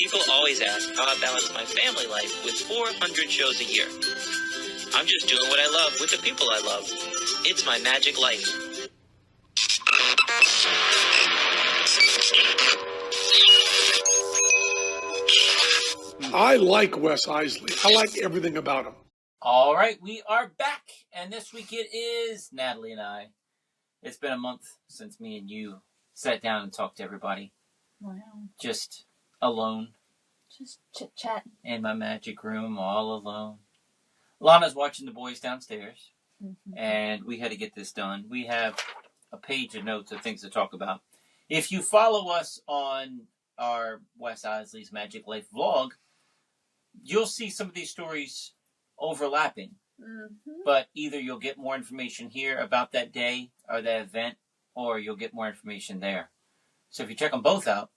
People always ask how I balance my family life with 400 shows a year. I'm just doing what I love with the people I love. It's my magic life. I like Wes Iseli. I like everything about him. All right, we are back, and this week it is Natalie and I. It's been a month since me and you sat down and talked to everybody. Wow. Just alone. Just chit-chat. In my magic room, all alone. Lana's watching the boys downstairs, and we had to get this done. We have a page of notes of things to talk about. If you follow us on our Wes Iseli's Magic Life vlog, you'll see some of these stories overlapping. But either you'll get more information here about that day or that event, or you'll get more information there. So if you check them both out,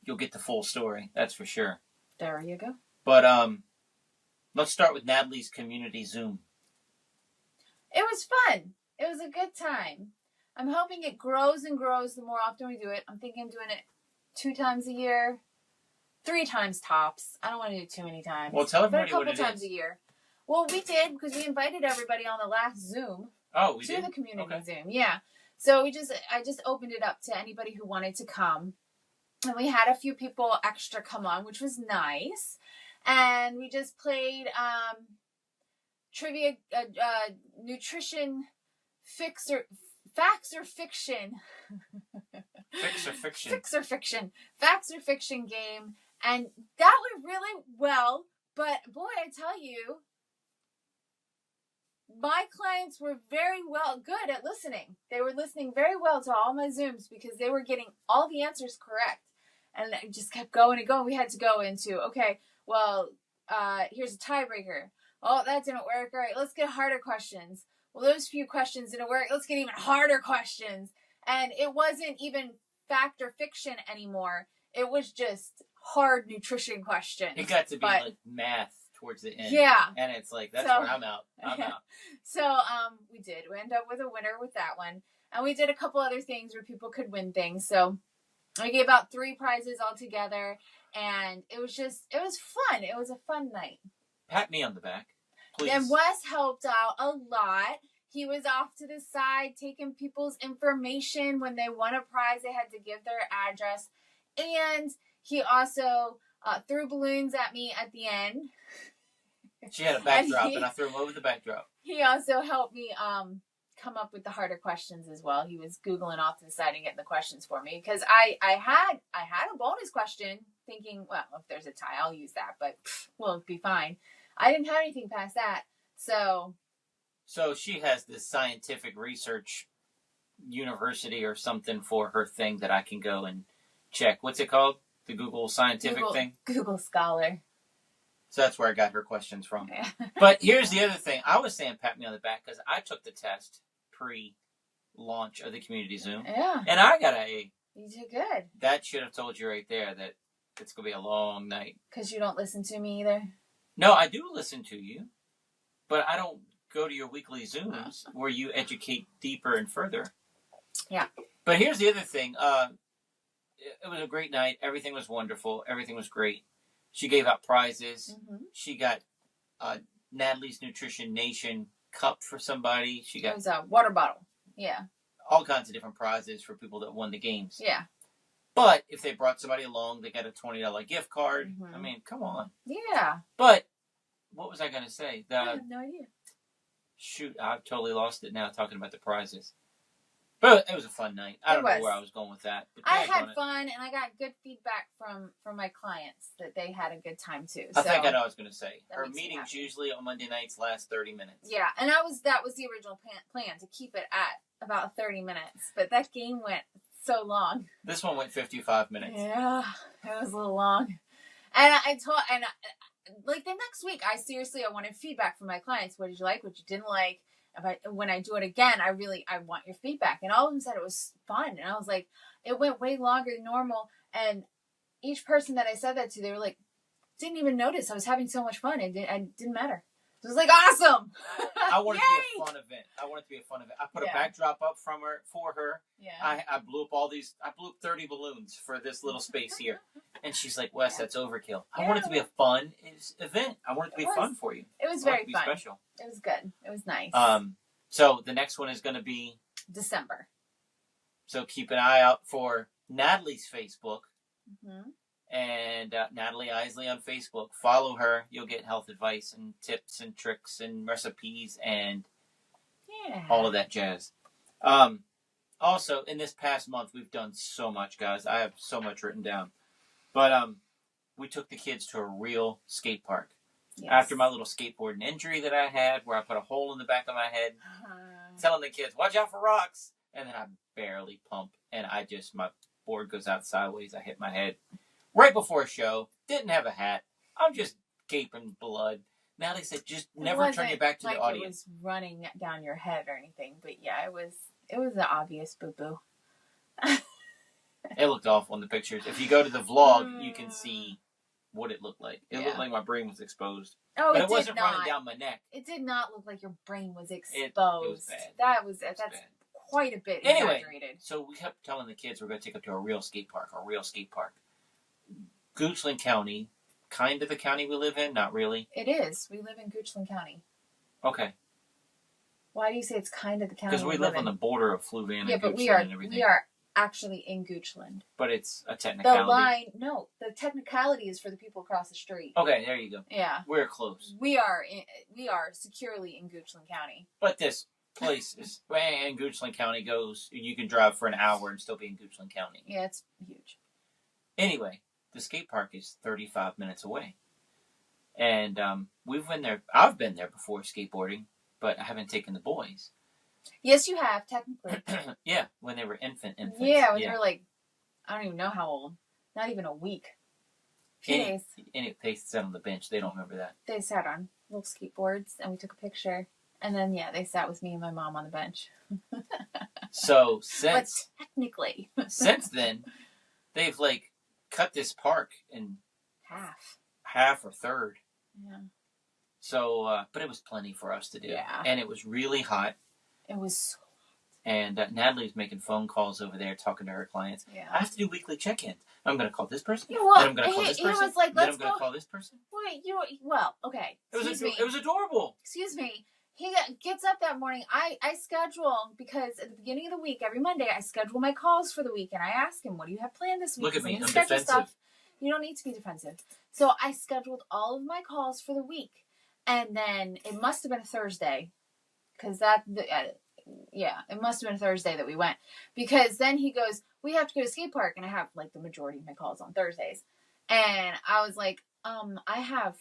you'll get the full story. That's for sure. There you go. But let's start with Natalie's community Zoom. It was fun. It was a good time. I'm hoping it grows and grows the more often we do it. I'm thinking of doing it 2 times a year, 3 times tops. I don't want to do it too many times. Well, tell everybody but a what it couple times is. a year. Well, we did because we invited everybody on the last Zoom. Oh, we to did? the community Okay. Zoom. Yeah. So I just opened it up to anybody who wanted to come. And we had a few people extra come on, which was nice. And we just played trivia, nutrition, facts or fiction. Fix or fiction. Facts or fiction game. And that went really well. But boy, I tell you, my clients were very good at listening. They were listening very well to all my Zooms because they were getting all the answers correct. And it just kept going and going. We had to go into, okay, well, here's a tiebreaker. Oh, that didn't work. All right, let's get harder questions. Well, those few questions didn't work. Let's get even harder questions. And it wasn't even fact or fiction anymore. It was just hard nutrition questions. It got to be like math towards the end. Yeah. And it's like, that's where I'm out. So we did. We ended up with a winner with that one. And we did a couple other things where people could win things. So we gave out 3 prizes altogether. And it was fun. It was a fun night. Pat me on the back, please. And Wes helped out a lot. He was off to the side taking people's information. When they won a prize, they had to give their address. And he also threw balloons at me at the end. She had a backdrop, and I threw him over the backdrop. He also helped me come up with the harder questions as well. He was Googling off to the side and getting the questions for me. Because I had a bonus question thinking, well, if there's a tie, I'll use that. But we'll be fine. I didn't have anything past that. So she has this scientific research university or something for her thing that I can go and check. What's it called? The Google scientific thing? Google Scholar. So that's where I got her questions from. Yeah. But here's the other thing. I was saying pat me on the back because I took the test pre-launch of the community Zoom. Yeah. And I got an A. You did good. That should have told you right there that it's going to be a long night. Because you don't listen to me either? No, I do listen to you. But I don't go to your weekly Zooms where you educate deeper and further. Yeah. But here's the other thing. It was a great night. Everything was wonderful. Everything was great. She gave out prizes. Mm-hmm. She got Natalie's Nutrition Nation cup for somebody. She got it was a water bottle. Yeah. All kinds of different prizes for people that won the games. Yeah. But if they brought somebody along, they got a $20 gift card. Mm-hmm. I mean, come on. Yeah. But what was I going to say? I have no idea. Shoot, I've totally lost it now talking about the prizes. But it was a fun night. I don't know where I was going with that. But I had fun, and I got good feedback from my clients that they had a good time too. I think I know what I was going to say. Her meetings usually on Monday nights last 30 minutes. Yeah, and that was the original plan, to keep it at about 30 minutes. But that game went so long. This one went 55 minutes. Yeah, it was a little long. And like the next week, I wanted feedback from my clients. What did you like? What you didn't like? When I do it again, I want your feedback. And all of them said it was fun. And I was like, it went way longer than normal. And each person that I said that to, they were like, didn't even notice I was having so much fun. It didn't matter. It was like awesome. I want it to be Yay! a fun event. I put a Yeah. backdrop up for her. Yeah. I blew up I blew up 30 balloons for this little space here. And she's like, Wes, that's overkill. I want it to be a fun event. I want it to be fun for you. It was I want very it to be fun. special. It was good. It was nice. So the next one is going to be December. So keep an eye out for Natalie's Facebook Mm-hmm. and Natalie Isley on Facebook. Follow her. You'll get health advice and tips and tricks and recipes and all of that jazz. Also, in this past month, we've done so much, guys. I have so much written down. But we took the kids to a real skate park. Yes. After my little skateboarding injury that I had, where I put a hole in the back of my head, telling the kids, watch out for rocks. And then I barely pump. And my board goes out sideways. I hit my head. Right before a show. Didn't have a hat. I'm just gaping blood. Natalie said, just never turn your back to the audience. It was running down your head or anything. But yeah, it was an obvious boo-boo. It looked awful in the pictures. If you go to the vlog, you can see what it looked like. It looked like my brain was exposed. Oh, but it wasn't did not. running down my neck. It did not look like your brain was exposed. It was bad. That's bad. quite a bit Anyway, exaggerated. so we kept telling the kids we're going to take them to a real skate park. Goochland County, kind of the county we live in, not really. It is. We live in Goochland County. Okay. Why do you say it's kind of the county? Because we live on the border of Fluvanna and Goochland and everything. We are actually in Goochland. But it's a technicality. The technicality is for the people across the street. Okay, there you go. Yeah. We're close. We are securely in Goochland County. But this place is, and Goochland County goes, you can drive for an hour and still be in Goochland County. Yeah, it's huge. Anyway, the skate park is 35 minutes away. And we've been there. I've been there before skateboarding, but I haven't taken the boys. Yes, you have, technically. Yeah, when they were infants. Yeah, when they were like, I don't even know how old. Not even a week. Days. And they sat on the bench. They don't remember that. They sat on little skateboards, and we took a picture. And then, they sat with me and my mom on the bench. So, but technically. since then, they've, cut this park in half or third. Yeah. So, but it was plenty for us to do. Yeah. And it was really hot. It was so hot. And Natalie's making phone calls over there, talking to her clients. Yeah. I have to do weekly check-ins. I'm going to call this person. Yeah, well, then I'm going to call this person. He was like, then I'm going to call this person. Wait, okay. It was adorable. Excuse me. He gets up that morning. I schedule, because at the beginning of the week, every Monday, I schedule my calls for the week. And I ask him, what do you have planned this week? Look at me. I'm schedule defensive. stuff. You don't need to be defensive. So I scheduled all of my calls for the week. And then it must have been a Thursday. Because it must have been a Thursday that we went. Because then he goes, we have to go to skate park. And I have, the majority of my calls on Thursdays. And I was like, I have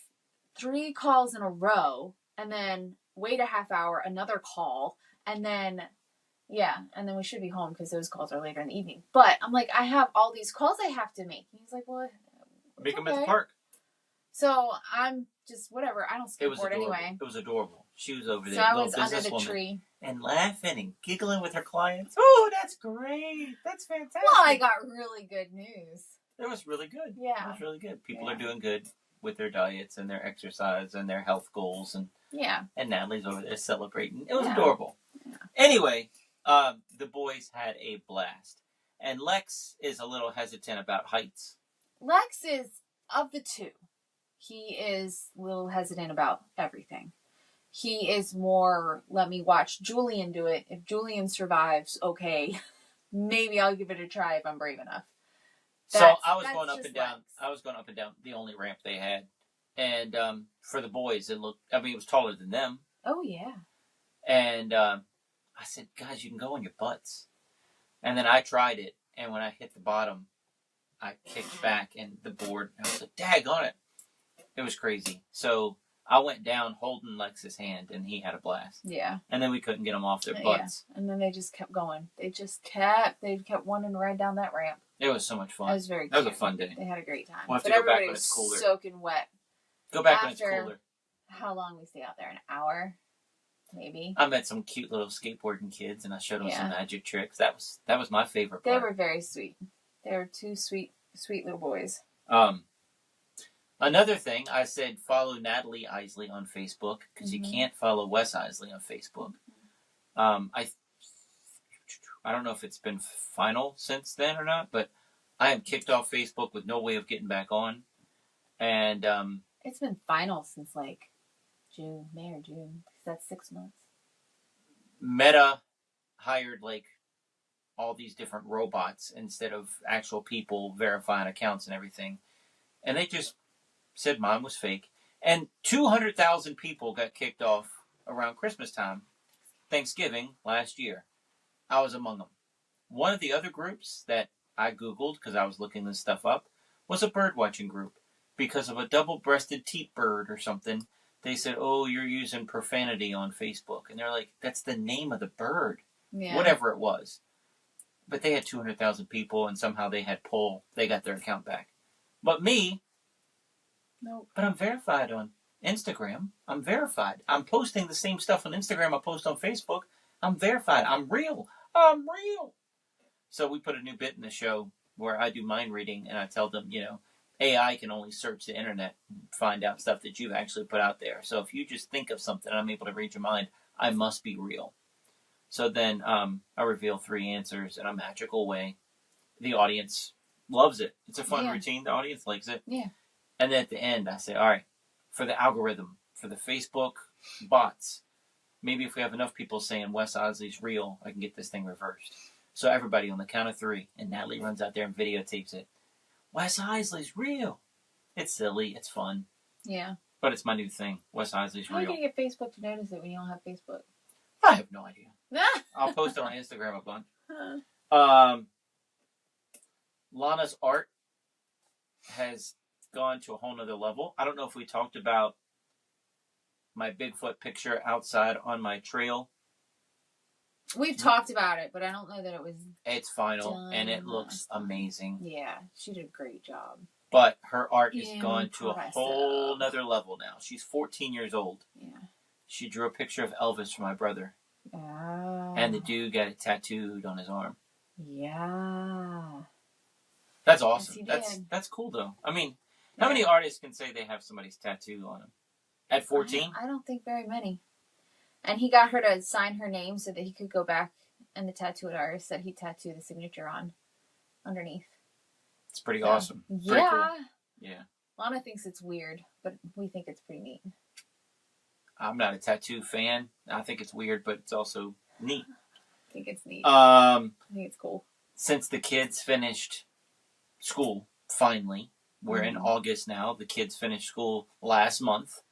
3 calls in a row. And then wait a half hour, another call. And then, we should be home because those calls are later in the evening. But I'm like, I have all these calls I have to make. And he's like, well, make them at the park. So I'm just, whatever. I don't skateboard anyway. It was adorable. She was over there. So I was under the tree. And laughing and giggling with her clients. Oh, that's great. That's fantastic. Well, I got really good news. It was really good. Yeah. It was really good. People are doing good with their diets and their exercise and their health goals. And Natalie's over there celebrating. It was adorable. Yeah. Anyway, the boys had a blast. And Lex is a little hesitant about heights. Lex is, of the two, he is a little hesitant about everything. He is more, let me watch Julian do it. If Julian survives, okay, maybe I'll give it a try if I'm brave enough. So I was going up and down. Lex. I was going up and down the only ramp they had. And for the boys, it was taller than them. Oh, yeah. And I said, guys, you can go on your butts. And then I tried it. And when I hit the bottom, I kicked back and the board. I was like, daggone it. It was crazy. So I went down holding Lex's hand, and he had a blast. Yeah. And then we couldn't get them off their butts. Yeah. And then they just kept going. They kept wanting to ride down that ramp. It was so much fun. It was very cute. That was a fun day. They had a great time. We'll have to go back when it's cooler. Soaking wet. Go back when it's cooler. How long we stay out there? An hour? Maybe. I met some cute little skateboarding kids, and I showed them some magic tricks. That was my favorite part. They were very sweet. They were 2 sweet little boys. Another thing, I said follow Natalie Isley on Facebook because you can't follow Wes Iseli on Facebook. I don't know if it's been final since then or not, but I am kicked off Facebook with no way of getting back on. And it's been final since like June, May or June. That's 6 months. Meta hired like all these different robots instead of actual people verifying accounts and everything. And they just said mine was fake. And 200,000 people got kicked off around Christmas time, Thanksgiving last year. I was among them. One of the other groups that I Googled because I was looking this stuff up was a bird watching group. Because of a double-breasted teat bird or something, they said, oh, you're using profanity on Facebook. And they're like, that's the name of the bird. Yeah. Whatever it was. But they had 200,000 people, and somehow they got their account back. But me, nope. But I'm verified on Instagram. I'm verified. I'm posting the same stuff on Instagram I post on Facebook. I'm verified. I'm real. I'm real. So we put a new bit in the show where I do mind reading, and I tell them, AI can only search the internet and find out stuff that you've actually put out there. So if you just think of something and I'm able to read your mind, I must be real. So then I reveal 3 answers in a magical way. The audience loves it. It's a fun routine. The audience likes it. Yeah. And then at the end, I say, all right, for the algorithm, for the Facebook bots, maybe if we have enough people saying Wes Iseli's real, I can get this thing reversed. So everybody on the count of 3, and Natalie runs out there and videotapes it. Wes Iseli's real. It's silly. It's fun. Yeah. But it's my new thing. Wes Iseli's real. How are you going to get Facebook to notice it when you don't have Facebook? I have no idea. I'll post it on Instagram a bunch. Lana's art has gone to a whole nother level. I don't know if we talked about my Bigfoot picture outside on my trail. We've talked about it, but I don't know that it was It's final, done. and it looks amazing. Yeah, she did a great job. But her art has gone to a whole nother level now. She's 14 years old. Yeah. She drew a picture of Elvis for my brother. Oh. And the dude got it tattooed on his arm. Yeah. That's awesome. Yes, that's cool, though. I mean, how many artists can say they have somebody's tattoo on them? At 14? I don't think very many. And he got her to sign her name so that he could go back, and the tattoo artist said he tattooed the signature on underneath. It's pretty awesome. Yeah. Pretty cool. Yeah. Lana thinks it's weird, but we think it's pretty neat. I'm not a tattoo fan. I think it's weird, but it's also neat. I think it's neat. I think it's cool. Since the kids finished school, finally, we're in August now. The kids finished school last month.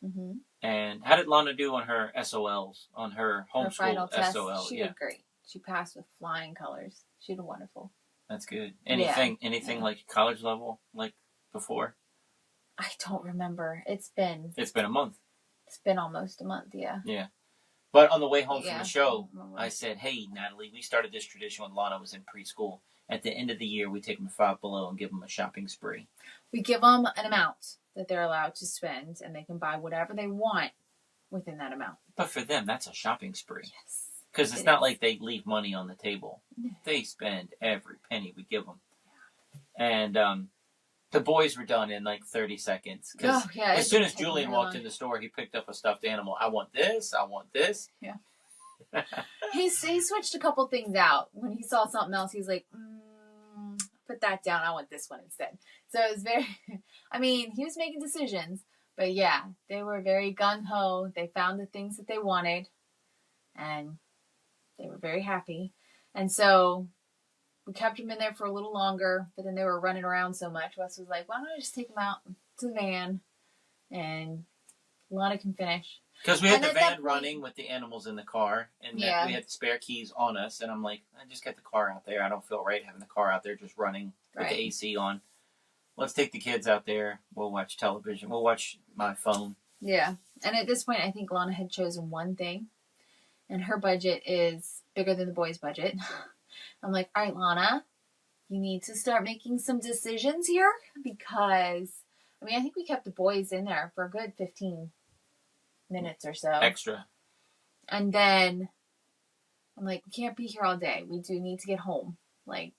Mm-hmm. And how did Lana do on her SOLs, on her homeschool SOL? She did great. She passed with flying colors. She did wonderful. That's good. Anything like college level, like before? I don't remember. It's been a month. It's been almost a month, yeah. Yeah. But on the way home from the show, I said, hey, Natalie, we started this tradition when Lana was in preschool. At the end of the year, we take them to Five Below and give them a shopping spree. We give them an amount that they're allowed to spend, and they can buy whatever they want within that amount. But for them, that's a shopping spree. Yes. Because it's not like they leave money on the table. They spend every penny we give them. And the boys were done in like 30 seconds. Because as soon as Julian walked in the store, he picked up a stuffed animal. I want this. I want this. Yeah. he switched a couple things out. When he saw something else, he's like, put that down. I want this one instead. So it was very, he was making decisions. But yeah, they were very gung-ho. They found the things that they wanted. And they were very happy. And so we kept them in there for a little longer. But then they were running around so much. Wes was like, why don't I just take them out to the van? And Lana can finish. Because we had the van running with the animals in the car. And we had the spare keys on us. And I'm like, I just got the car out there. I don't feel right having the car out there just running with the AC on. Let's take the kids out there. We'll watch television. We'll watch my phone. Yeah. And at this point, I think Lana had chosen one thing. And her budget is bigger than the boys' budget. I'm like, all right, Lana, you need to start making some decisions here. Because, I think we kept the boys in there for a good 15 minutes or so. Extra. And then I'm like, we can't be here all day. We do need to get home. Like,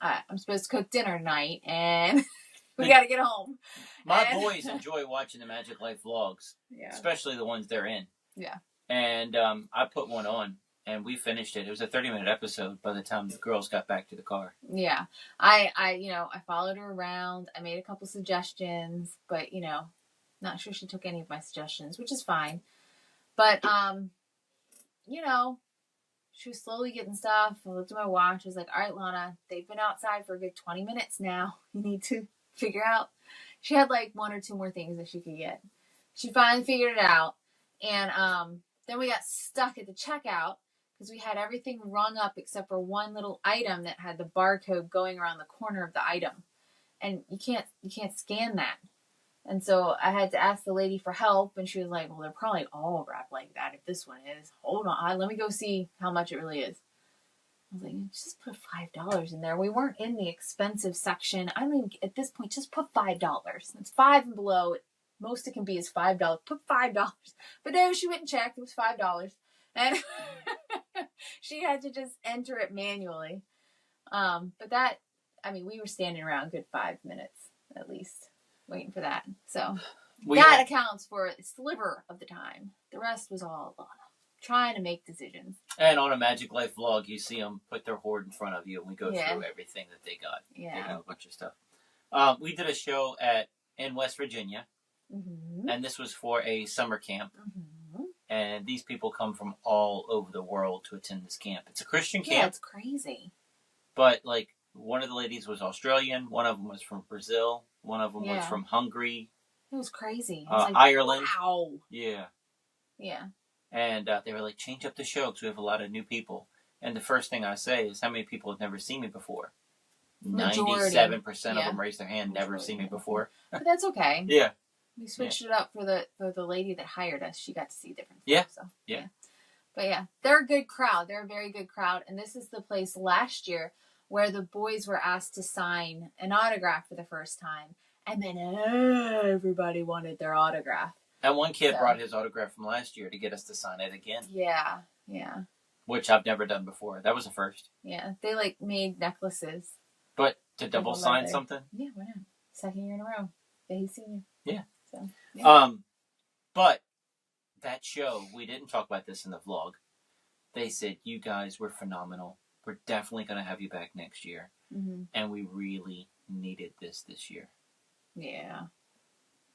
I'm supposed to cook dinner tonight. And We got to get home. My And- boys enjoy watching the Magiclife vlogs, Yeah. especially the ones they're in. Yeah. And I put one on, and we finished it. It was a 30-minute episode by the time the girls got back to the car. Yeah. I followed her around. I made a couple suggestions, but, not sure she took any of my suggestions, which is fine. But, she was slowly getting stuff. I looked at my watch. I was like, all right, Lana, they've been outside for a good 20 minutes now. You need to figure out. She had like one or two more things that she could get. She finally figured it out. And then we got stuck at the checkout because we had everything rung up except for one little item that had the barcode going around the corner of the item. And you can't scan that. And so I had to ask the lady for help, and she was like, well, they're probably all wrapped like that if this one is. Hold on, let me go see how much it really is. I was like, just put $5 in there. We weren't in the expensive section. I mean, at this point, just put $5. It's 5 and below. Most it can be is $5. Put $5. But no, she went and checked. It was $5. And she had to just enter it manually. But we were standing around a good 5 minutes at least, waiting for that. So that accounts for a sliver of the time. The rest was all Lana, trying to make decisions. And on a Magiclife vlog, you see them put their hoard in front of you, and we go Yeah. through everything that they got. Yeah. They got a bunch of stuff. We did a show in West Virginia, Mm-hmm. and this was for a summer camp. Mm-hmm. And these people come from all over the world to attend this camp. It's a Christian Yeah, camp, it's crazy. but like one of the ladies was Australian, one of them was from Brazil, one of them was Yeah. from Hungary, It was crazy. It was like, Ireland. Wow. Yeah. Yeah. And they were like, change up the show because we have a lot of new people. And the first thing I say is, how many people have never seen me before? Majority. 97% of Yeah. them raise their hand, never seen me before. But that's okay. Yeah. We switched it up for the lady that hired us. She got to see different Yeah. stuff. So, Yeah. But yeah, they're a good crowd. They're a very good crowd. And this is the place last year where the boys were asked to sign an autograph for the first time. And then everybody wanted their autograph. And one kid So. brought his autograph from last year to get us to sign it again, Yeah. Yeah. which I've never done before. That was a first. Yeah. They made necklaces. But to double sign leather. something? Yeah, why not? Second year in a row. That he's seen you. Yeah. So, yeah. But that show, we didn't talk about this in the vlog. They said, you guys were phenomenal. We're definitely going to have you back next year. Mm-hmm. And we really needed this year. Yeah.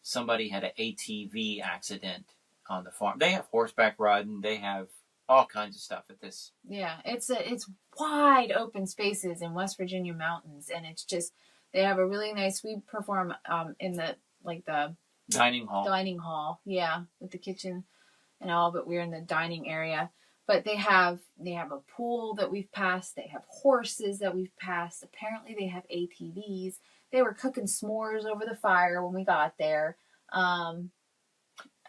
Somebody had an ATV accident on the farm. They have horseback riding. They have all kinds of stuff at this. Yeah, it's wide open spaces in West Virginia mountains, and it's just they have a really nice. We perform in the Dining hall. dining hall, yeah, with the kitchen and all, but we're in the dining area. But they have a pool that we've passed. They have horses that we've passed. Apparently, they have ATVs. They were cooking s'mores over the fire when we got there.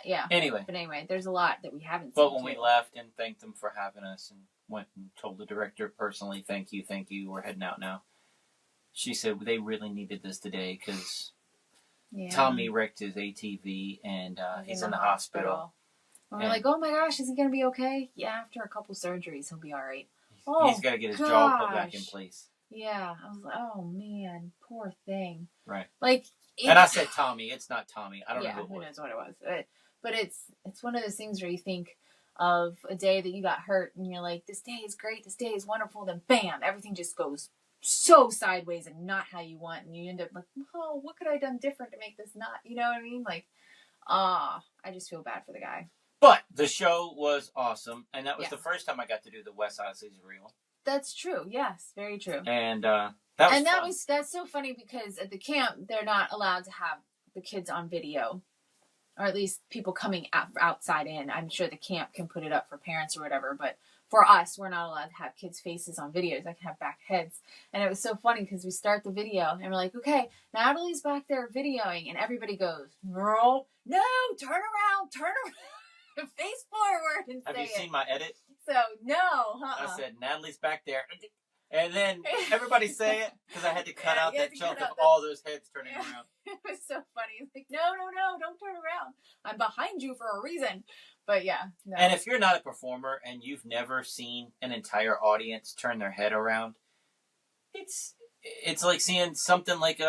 Yeah. Anyway, there's a lot that we haven't seen. but when we too. left and thanked them for having us and went and told the director personally, thank you, we're heading out now. She said they really needed this today because Yeah. Tommy wrecked his ATV and he's in the hospital. And we're like, oh my gosh, is he going to be okay? Yeah, after a couple surgeries, he'll be all right. He's got to get his jaw put back in place. Yeah. I was like, oh man, poor thing. Right. Like, And I said Tommy. It's not Tommy. I don't know who it who was. knows what it was. But it's one of those things where you think of a day that you got hurt and you're like, this day is great, this day is wonderful. Then bam, everything just goes so sideways and not how you want. And you end up like, oh, what could I have done different to make this not, you know what I mean? Like, I just feel bad for the guy. But the show was awesome. And that was Yeah. the first time I got to do the Wes Iseli reel. That's true. Yes, very true. And that was fun. That's so funny because at the camp they're not allowed to have the kids on video, or at least people coming outside in. I'm sure the camp can put it up for parents or whatever, but for us, we're not allowed to have kids' faces on videos. I can have back heads, and it was so funny because we start the video and we're like, okay, Natalie's back there videoing, and everybody goes, no, turn around, face forward, and Have say you seen my edit? So no, I said, Natalie's back there. And then everybody say it because I had to cut out you had that to chunk cut of out that- all those heads turning around. It was so funny. It's like, no, don't turn around. I'm behind you for a reason. But yeah. No. And if you're not a performer and you've never seen an entire audience turn their head around, it's like seeing something like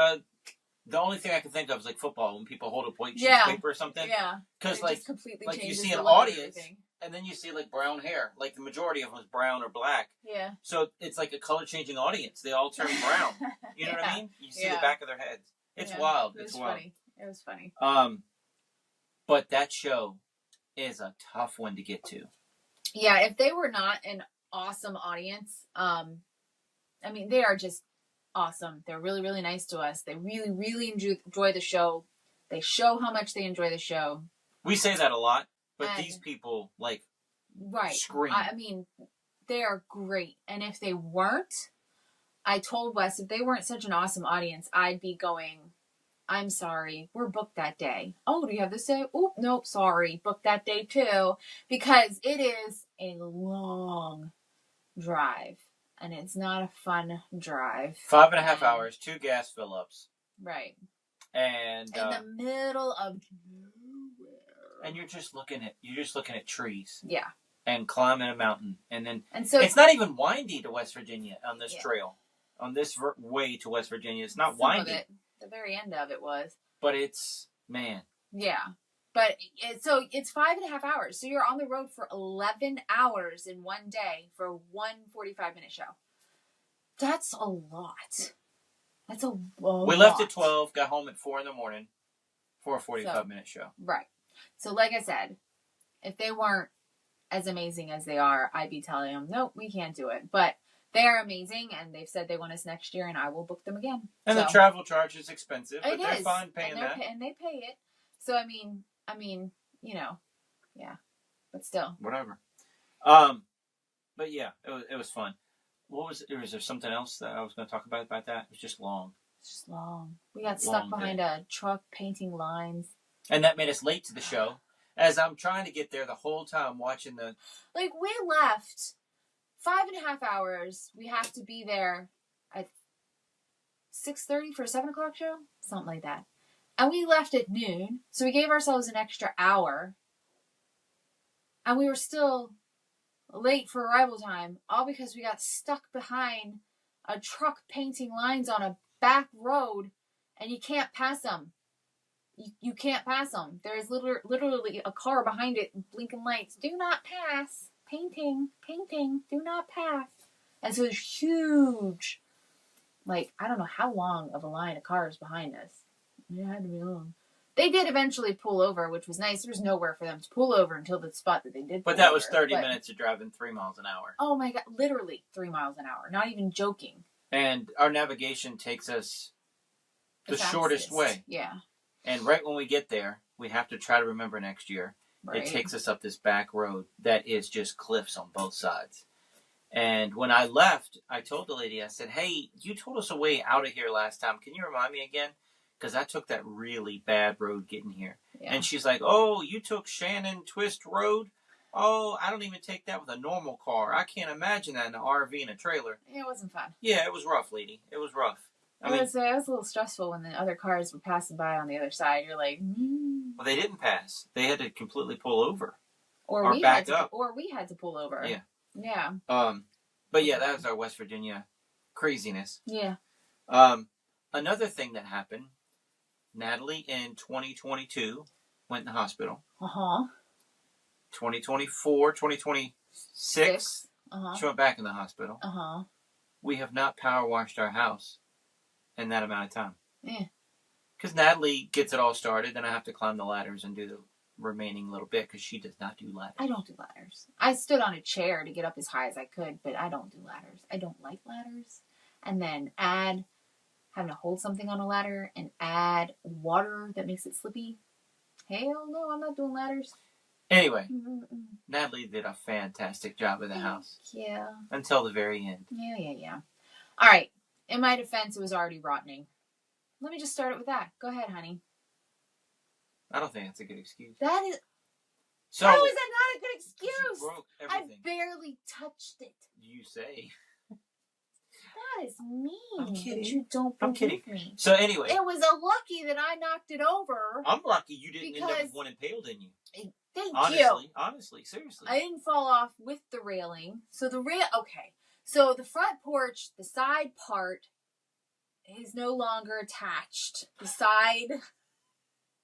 The only thing I can think of is like football when people hold up white sheets Yeah. of paper or something. Yeah. Because It like just completely you changes see the an look of audience, everything. and then you see like brown hair. Like the majority of them is brown or black. Yeah. So it's like a color changing audience. They all turn brown. You know what I mean? You see the back of their heads. It's wild. It's wild. Funny. It was funny. But that show is a tough one to get to. Yeah, if they were not an awesome audience, I mean, they are just awesome. They're really, really nice to us. They really, really enjoy the show. They show how much they enjoy the show. We say that a lot, but these people, like, scream. I mean, they are great. And if they weren't, I told Wes, if they weren't such an awesome audience, I'd be going, I'm sorry, we're booked that day. Oh, do you have this day? Oh, nope, sorry, booked that day too. Because it is a long drive. And it's not a fun drive. 5.5 hours, 2 gas fill-ups. Right. And in the middle of nowhere. And you're just looking at trees. Yeah. And climbing a mountain. And so it's not even windy to West Virginia on this trail. On this way to West Virginia. It's not windy. Of it, the very end of it was. But it's, man. Yeah. But so it's 5.5 hours. So you're on the road for 11 hours in one day for one 45-minute show. That's a lot. That's a lot. We left at 12, got home at 4 in the morning for a 45-minute show. Right. So like I said, if they weren't as amazing as they are, I'd be telling them, nope, we can't do it. But they are amazing, and they've said they want us next year, and I will book them again. And the travel charge is expensive, but they're fine paying that. And they pay it. So, I mean, you know, yeah. But still. Whatever. But yeah, it was fun. Was there something else that I was going to talk about that? It was just long. It's just long. We got stuck behind a truck painting lines. And that made us late to the show. As I'm trying to get there the whole time watching the... Like, we left 5.5 hours. We have to be there at 6:30 for a 7 o'clock show? Something like that. And we left at noon. So we gave ourselves an extra hour. And we were still late for arrival time. All because we got stuck behind a truck painting lines on a back road. And you can't pass them. You can't pass them. There is literally a car behind it, blinking lights. Do not pass. Painting. Do not pass. And so there's huge, like, I don't know how long of a line of cars behind us. It had to be long. They did eventually pull over, which was nice. There was nowhere for them to pull over until the spot that they did pull over. But that was 30 minutes of driving 3 miles an hour. Oh my God. Literally 3 miles an hour. Not even joking. And our navigation takes us the shortest way. Yeah. And right when we get there, we have to try to remember next year. Right. It takes us up this back road that is just cliffs on both sides. And when I left, I told the lady, I said, hey, you told us a way out of here last time. Can you remind me again? Because I took that really bad road getting here. Yeah. And she's like, oh, you took Shannon Twist Road? Oh, I don't even take that with a normal car. I can't imagine that in an RV and a trailer. It wasn't fun. Yeah, it was rough, lady. It was rough. It was a little stressful when the other cars were passing by on the other side. You're like, Well, they didn't pass. They had to completely pull over. Or we had to pull over. Yeah. Yeah. But yeah, that was our West Virginia craziness. Yeah. Another thing that happened, Natalie in 2022 went in the hospital. 2024, 2026, she went back in the hospital. We have not power washed our house in that amount of time. Yeah. Because Natalie gets it all started, then I have to climb the ladders and do the remaining little bit because she does not do ladders. I don't do ladders. I stood on a chair to get up as high as I could, but I don't do ladders. I don't like ladders. And then having to hold something on a ladder and add water that makes it slippy. Hell no, I'm not doing ladders. Anyway, Natalie did a fantastic job of the house. Yeah. Until the very end. Yeah. All right. In my defense, it was already rotting. Let me just start it with that. Go ahead, honey. I don't think that's a good excuse. That is... So, how is that not a good excuse? You broke everything. I barely touched it. You say. That is mean. I'm kidding. You don't believe me. So anyway. It was a lucky that I knocked it over. I'm lucky you didn't end up with one impaled in you. Thank you. Honestly, seriously. I didn't fall off with the railing. So the okay. So the front porch, the side part, is no longer attached. The side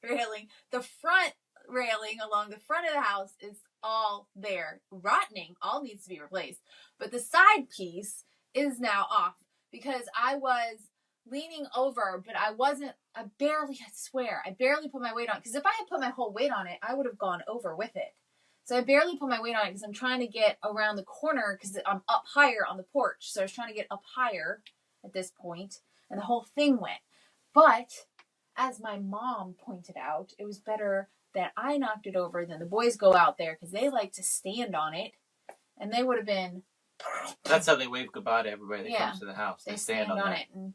railing, the front railing along the front of the house is all there. Rotting, all needs to be replaced. But the side piece is now off because I was leaning over, but I barely put my weight on it. Because if I had put my whole weight on it, I would have gone over with it. So I barely put my weight on it because I'm trying to get around the corner because I'm up higher on the porch. So I was trying to get up higher at this point, and the whole thing went. But as my mom pointed out, it was better that I knocked it over than the boys go out there because they like to stand on it, and they would have been. That's how they wave goodbye to everybody that comes to the house. They stand on it. And,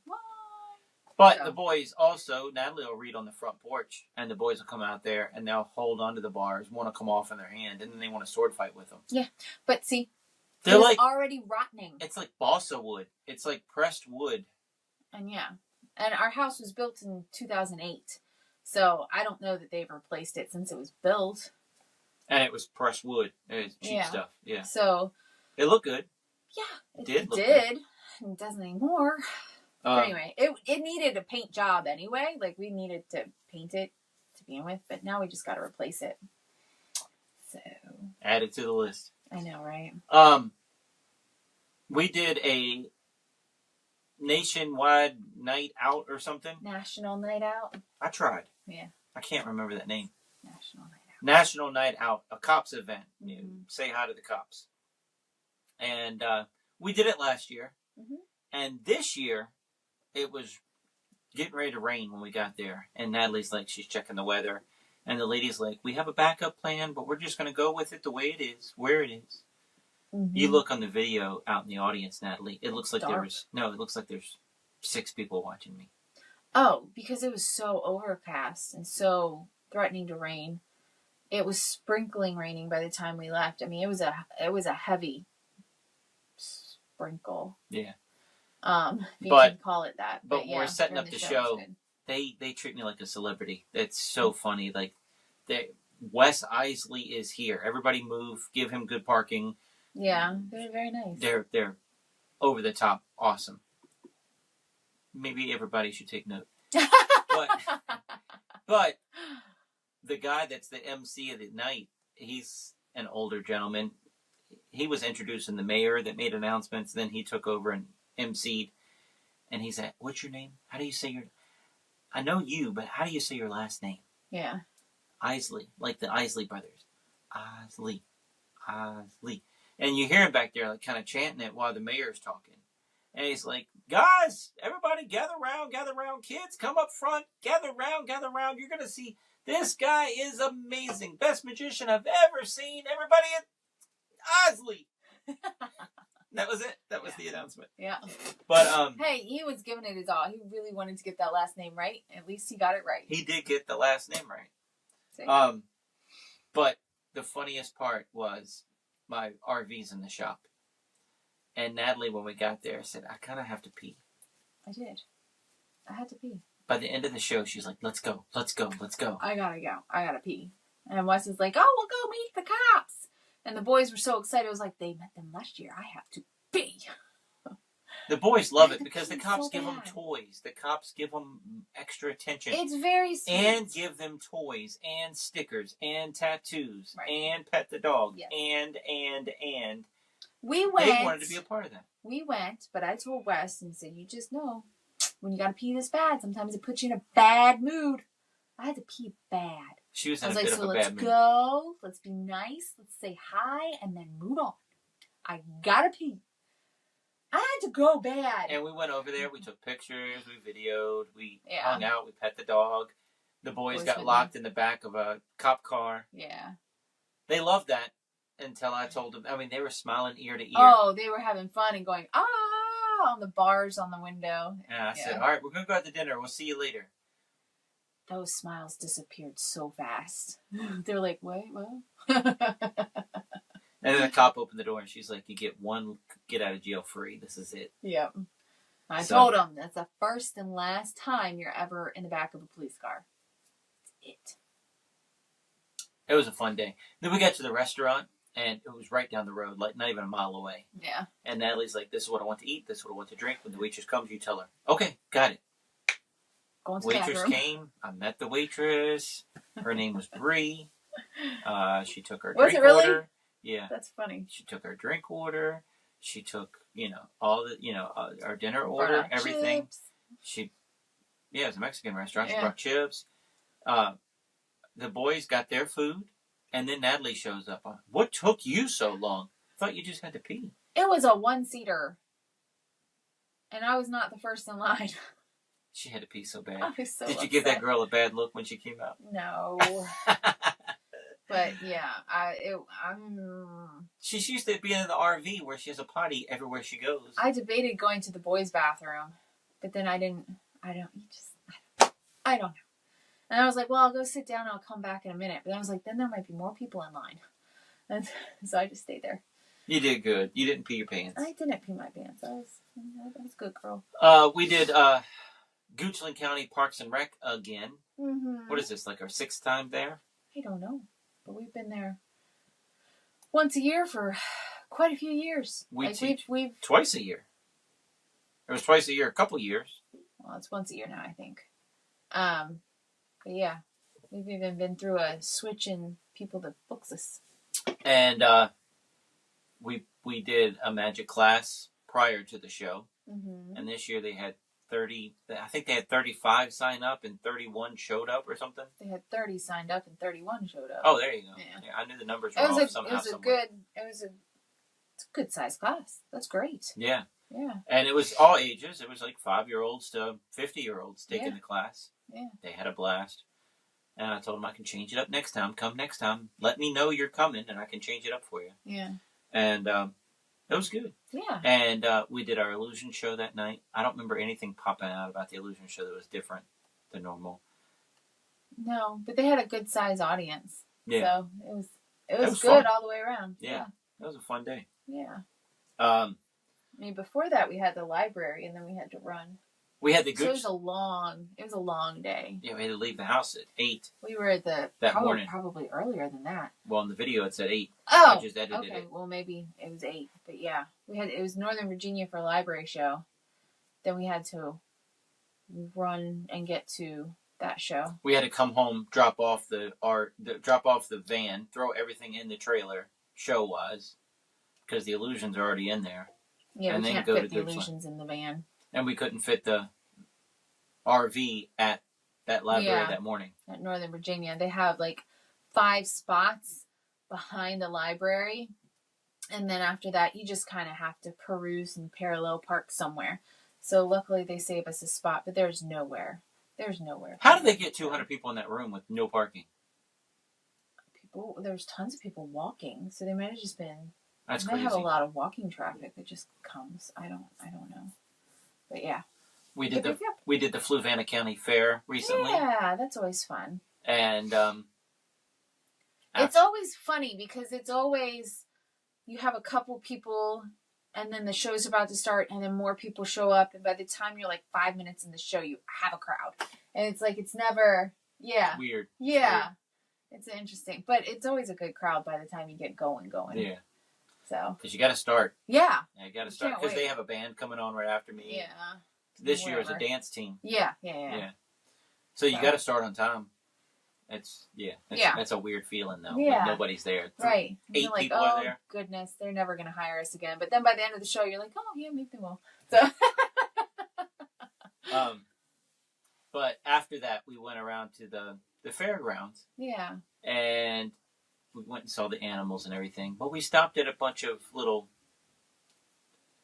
but the boys also, Natalie will read on the front porch, and the boys will come out there, and they'll hold onto the bars, want to come off in their hand, and then they want to sword fight with them. Yeah, but see, they're like already rotting. It's like balsa wood. It's like pressed wood. And and our house was built in 2008, so I don't know that they've replaced it since it was built. And it was pressed wood. It was cheap stuff. Yeah. So it looked good. Yeah, it did. It doesn't anymore. But anyway, it needed a paint job anyway. Like, we needed to paint it to begin with, but now we just got to replace it. So add it to the list. I know, right? We did a nationwide night out or something. National night out. I tried. Yeah. I can't remember that name. National night out. National night out, a cops event. Mm-hmm. You say hi to the cops. And we did it last year. Mm-hmm. And this year, it was getting ready to rain when we got there. And Natalie's like, she's checking the weather. And the lady's like, we have a backup plan, but we're just going to go with it the way it is, where it is. Mm-hmm. You look on the video out in the audience, Natalie. It looks like it looks like there's 6 people watching me. Oh, because it was so overcast and so threatening to rain. It was sprinkling raining by the time we left. I mean, it was a heavy sprinkle. Yeah. If you can call it that. But we're setting up the show. They treat me like a celebrity. It's so funny. Like, Wes Iseli is here. Everybody move. Give him good parking. Yeah, they're very nice. They're over the top awesome. Maybe everybody should take note. But the guy that's the MC of the night, he's an older gentleman. He was introducing the mayor that made announcements. Then he took over and MC'd. And he said, what's your name? How do you say your... I know you, but how do you say your last name? Yeah. Iseli. Like the Iseli brothers. Iseli. And you hear him back there like kind of chanting it while the mayor's talking. And he's like, guys, everybody gather around. Kids, come up front. Gather around. You're going to see this guy is amazing. Best magician I've ever seen. Everybody at Iseli. That was it. That was the announcement. Yeah. But hey, he was giving it his all. He really wanted to get that last name right. At least he got it right. He did get the last name right. See? But the funniest part was my RV's in the shop. And Natalie, when we got there, said, I kind of have to pee. I did. I had to pee. By the end of the show, she's like, let's go. I gotta go. I gotta pee. And Wes is like, oh, we'll go meet the cops. And the boys were so excited. It was like, they met them last year. I have to pee. The boys love it because the cops give them toys. The cops give them extra attention. It's very sweet. And give them toys and stickers and tattoos and pet the dog. Yes. And. We went. They wanted to be a part of that. We went, but I told Wes and said, you just know, when you gotta pee this bad, sometimes it puts you in a bad mood. I had to pee bad. She was in I was a like, bit so of a let's bad mood. go, let's be nice, let's say hi, and then move on. I gotta pee. I had to go bad. And we went over there, we took pictures, we videoed, we hung out, we pet the dog. The boys got locked in the back of a cop car. Yeah. They loved that until I told them. I mean, they were smiling ear to ear. Oh, they were having fun and going, on the bars on the window. And I said, all right, we're going to go out to dinner. We'll see you later. Those smiles disappeared so fast. They were like, wait, what? And then the cop opened the door and she's like, you get one get out of jail free. This is it. Yep. I told them that's the first and last time you're ever in the back of a police car. That's it. It was a fun day. Then we got to the restaurant and it was right down the road, like not even a mile away. Yeah. And Natalie's like, "This is what I want to eat. This is what I want to drink." When the waitress comes, you tell her, "Okay, got it." Going to the Waitress bathroom. came. I met the waitress. Her name was Bree. She took her Was drink it really? order. Yeah. That's funny. She took her drink order. She took, all the, our dinner Brought order, out everything. chips. It was a Mexican restaurant. She Yeah. brought chips. The boys got their food, and then Natalie shows up. What took you so long? I thought you just had to pee. It was a one-seater, and I was not the first in line. She had to pee so bad. I was so Did you upset. give that girl a bad look when she came out? No. But yeah, She's used to being in the RV where she has a potty everywhere she goes. I debated going to the boys' bathroom, but then I don't know. And I was like, well, I'll go sit down and I'll come back in a minute. But I was like, then there might be more people in line. And so I just stayed there. You did good. You didn't pee your pants. I didn't pee my pants. I was a good girl. We did Goochland County Parks and Rec again. Mm-hmm. What is this, like our 6th time there? I don't know. But we've been there once a year for quite a few years. We've twice a year. It was twice a year, a couple years. Well, it's once a year now, I think. But yeah, we've even been through a switch in people that books us. And we did a magic class prior to the show. Mm-hmm. And this year they had 30, I think they had 35 sign up and 31 showed up or something. They had 30 signed up and 31 showed up. Oh, there you go. Yeah. I knew the numbers were off somehow. It's a good size class. That's great. Yeah. Yeah. And it was all ages. It was like 5-year-olds to 50-year-olds taking the class. Yeah. They had a blast. And I told them I can change it up next time. Come next time. Let me know you're coming and I can change it up for you. Yeah. And it was good. Yeah. And we did our illusion show that night. I don't remember anything popping out about the illusion show that was different than normal. No, but they had a good size audience. Yeah. So it was good fun. all the way around. Yeah. That was a fun day. Yeah. I mean, before that we had the library and then we had to run. We had the So Gooch. it was a long day. Yeah, we had to leave the house at 8. We were at the morning. Probably earlier than that. Well, in the video it said 8. Oh, I just edited okay. it. Well, maybe it was 8, but yeah, it was Northern Virginia for a library show. Then we had to run and get to that show. We had to come home, drop off the van, throw everything in the trailer, show-wise, because the illusions are already in there. Yeah, and we then can't go fit to the illusions in the van. And we couldn't fit the RV at that library that morning. At Northern Virginia, they have like 5 spots behind the library, and then after that, you just kind of have to peruse and parallel park somewhere. So luckily, they save us a spot, but there's nowhere. There's nowhere. How did they get 200 people in that room with no parking? There's tons of people walking, so they might have just been. That's they crazy. have a lot of walking traffic that just comes. I don't know, but yeah. We did the Fluvanna County Fair recently. Yeah, that's always fun. And it's always funny because it's always you have a couple people and then the show's about to start and then more people show up and by the time you're like 5 minutes in the show you have a crowd. And it's like it's never weird. Yeah. It's interesting. But it's always a good crowd by the time you get going. Yeah. So. Because you got to start. Yeah. You got to start because they have a band coming on right after me. Yeah. This year is a dance team. Yeah. So you got to start on time. That's a weird feeling though. Yeah. When nobody's there. Right. 8 you're like, people are there. Goodness, they're never gonna hire us again. But then by the end of the show, you're like, oh yeah, maybe they will. So. But after that, we went around to the fairgrounds. Yeah. And we went and saw the animals and everything. But we stopped at a bunch of little.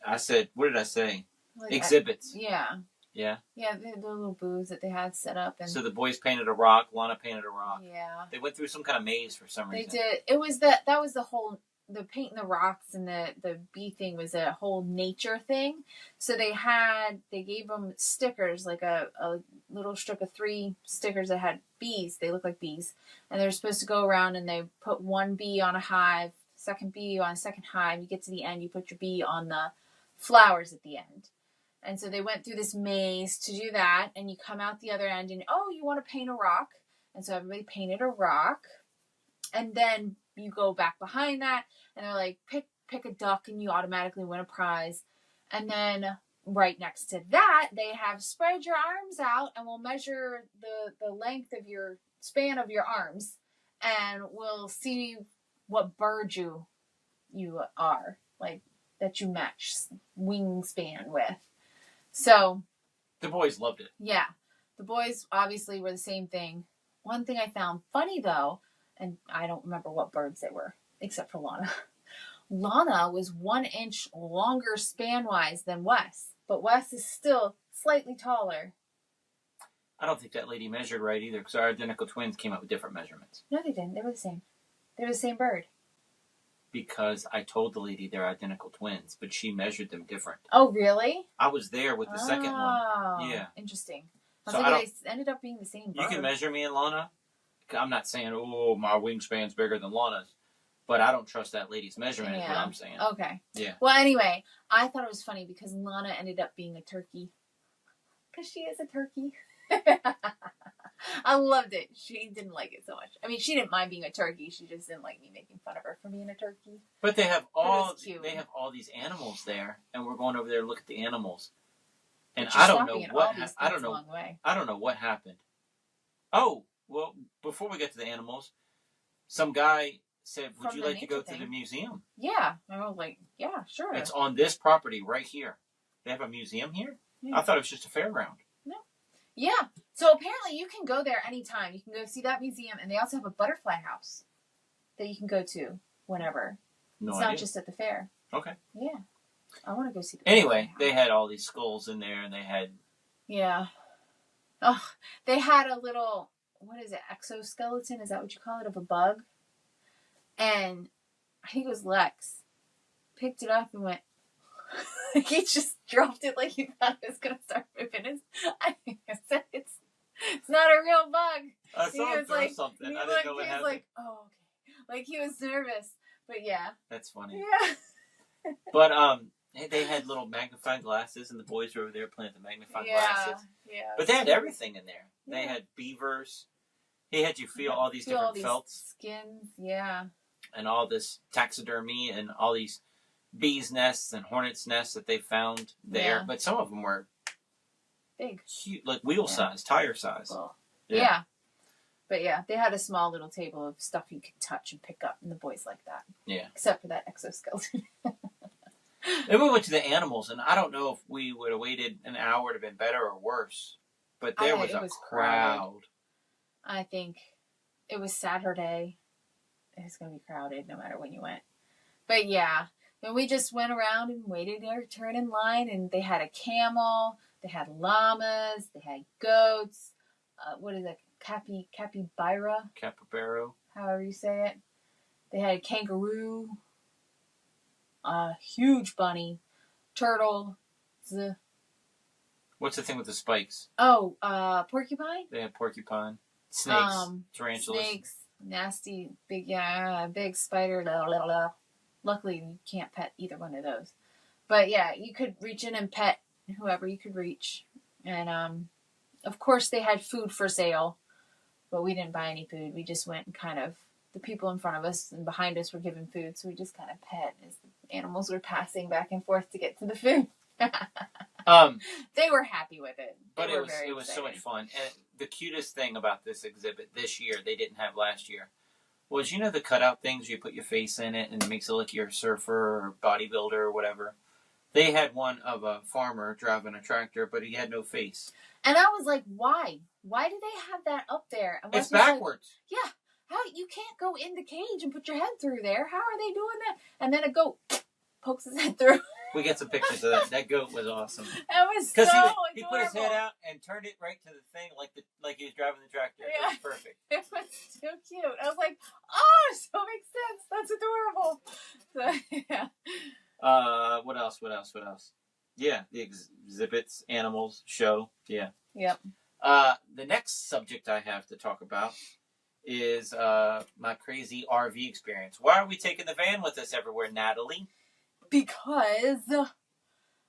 What did I say? Like, exhibits. Yeah. Yeah. Yeah, the little booths that they had set up, and so the boys painted a rock. Lana painted a rock. Yeah. They went through some kind of maze for some reason. They did. It was that was the whole the painting the rocks and the bee thing was a whole nature thing. So they gave them stickers, like a little strip of 3 stickers that had bees. They look like bees, and they're supposed to go around and they put one bee on a hive, second bee on a second hive. You get to the end, you put your bee on the flowers at the end. And so they went through this maze to do that, and you come out the other end and, you want to paint a rock. And so everybody painted a rock, And then you go back behind that, and they're like, pick a duck, and you automatically win a prize. And then right next to that, they have spread your arms out, and we'll measure the length of your span of your arms, and we'll see what bird you are, like, that you match wingspan with. So the boys loved it. Yeah, the boys obviously were the same thing. One thing I found funny though, and I don't remember what birds they were, except for Lana. Lana was 1 inch longer span-wise than Wes, but Wes is still slightly taller. I don't think that lady measured right either, because our identical twins came up with different measurements. No, they didn't. They were the same. They were the same bird. Because I told the lady they're identical twins, but she measured them different. Oh, really? I was there with the second one. Yeah. Interesting. So they ended up being the same bird. You can measure me and Lana. I'm not saying, oh, my wingspan's bigger than Lana's. But I don't trust that lady's measurement, is what I'm saying. Okay. Yeah. Well, anyway, I thought it was funny because Lana ended up being a turkey. Because she is a turkey. I loved it. She didn't like it so much. I mean, she didn't mind being a turkey. She just didn't like me making fun of her for being a turkey. But they have all these animals there, and we're going over there to look at the animals. And I don't know what happened. Oh, well, before we get to the animals, some guy said, "Would you like to go to the museum?" Yeah, I was like, "Yeah, sure." It's on this property right here. They have a museum here. Yeah. I thought it was just a fairground. No. Yeah. So apparently you can go there anytime. You can go see that museum, and they also have a butterfly house that you can go to whenever. No it's idea. Not just at the fair. Okay. Yeah. I want to go see the Anyway, they had all these skulls in there, and they had... Yeah. Oh, they had a little, what is it, exoskeleton? Is that what you call it, of a bug? And I think it was Lex. Picked it up and went... he just dropped it like he thought it was going to start moving. I said, it's not a real bug. I saw him throw something. I didn't know what happened. He was like, oh, okay. Like, he was nervous. But yeah. That's funny. Yeah. But, they had little magnifying glasses, and the boys were over there playing with the magnifying glasses. Yeah. But they had everything in there. Yeah. They had beavers. He had you feel all these different felts. Skins, yeah. And all this taxidermy and all these bees' nests and hornets' nests that they found there. Yeah. But some of them were big. Cute, like wheel size, tire size. Cool. Yeah. But yeah, they had a small little table of stuff you could touch and pick up, and the boys liked that. Yeah. Except for that exoskeleton. Then we went to the animals, and I don't know if we would have waited an hour, it would have been better or worse. But there was a crowd. I think it was Saturday. It's going to be crowded no matter when you went. But yeah, then we just went around and waited our turn in line, and they had a camel, they had llamas, they had goats. What is it? Capybara? Capybara. However you say it. They had a kangaroo. A huge bunny, turtle. What's the thing with the spikes? Oh, porcupine. They had porcupine, snakes, tarantulas. Snakes, nasty, big spider. Blah, blah, blah. Luckily, you can't pet either one of those. But yeah, you could reach in and pet whoever you could reach. And of course, they had food for sale, but we didn't buy any food. We just went and kind of. The people in front of us and behind us were given food, so we just kind of pet as the animals were passing back and forth to get to the food. They were happy with it. But it was so much fun. And the cutest thing about this exhibit this year, they didn't have last year, was, the cutout things you put your face in it and it makes it look like you're a surfer or bodybuilder or whatever. They had one of a farmer driving a tractor, but he had no face. And I was like, why? Why do they have that up there? And it's backwards. Like, yeah. How you can't go in the cage and put your head through there. How are they doing that? And then a goat pokes his head through. We get some pictures of that. That goat was awesome. That was so adorable. He put his head out and turned it right to the thing like he was driving the tractor. Yeah. It was perfect. It was so cute. I was like, oh, so makes sense. That's adorable. So, yeah. What else? Yeah, the exhibits, animals, show. Yeah. Yep. The next subject I have to talk about is my crazy RV experience. Why are we taking the van with us everywhere, Natalie? Because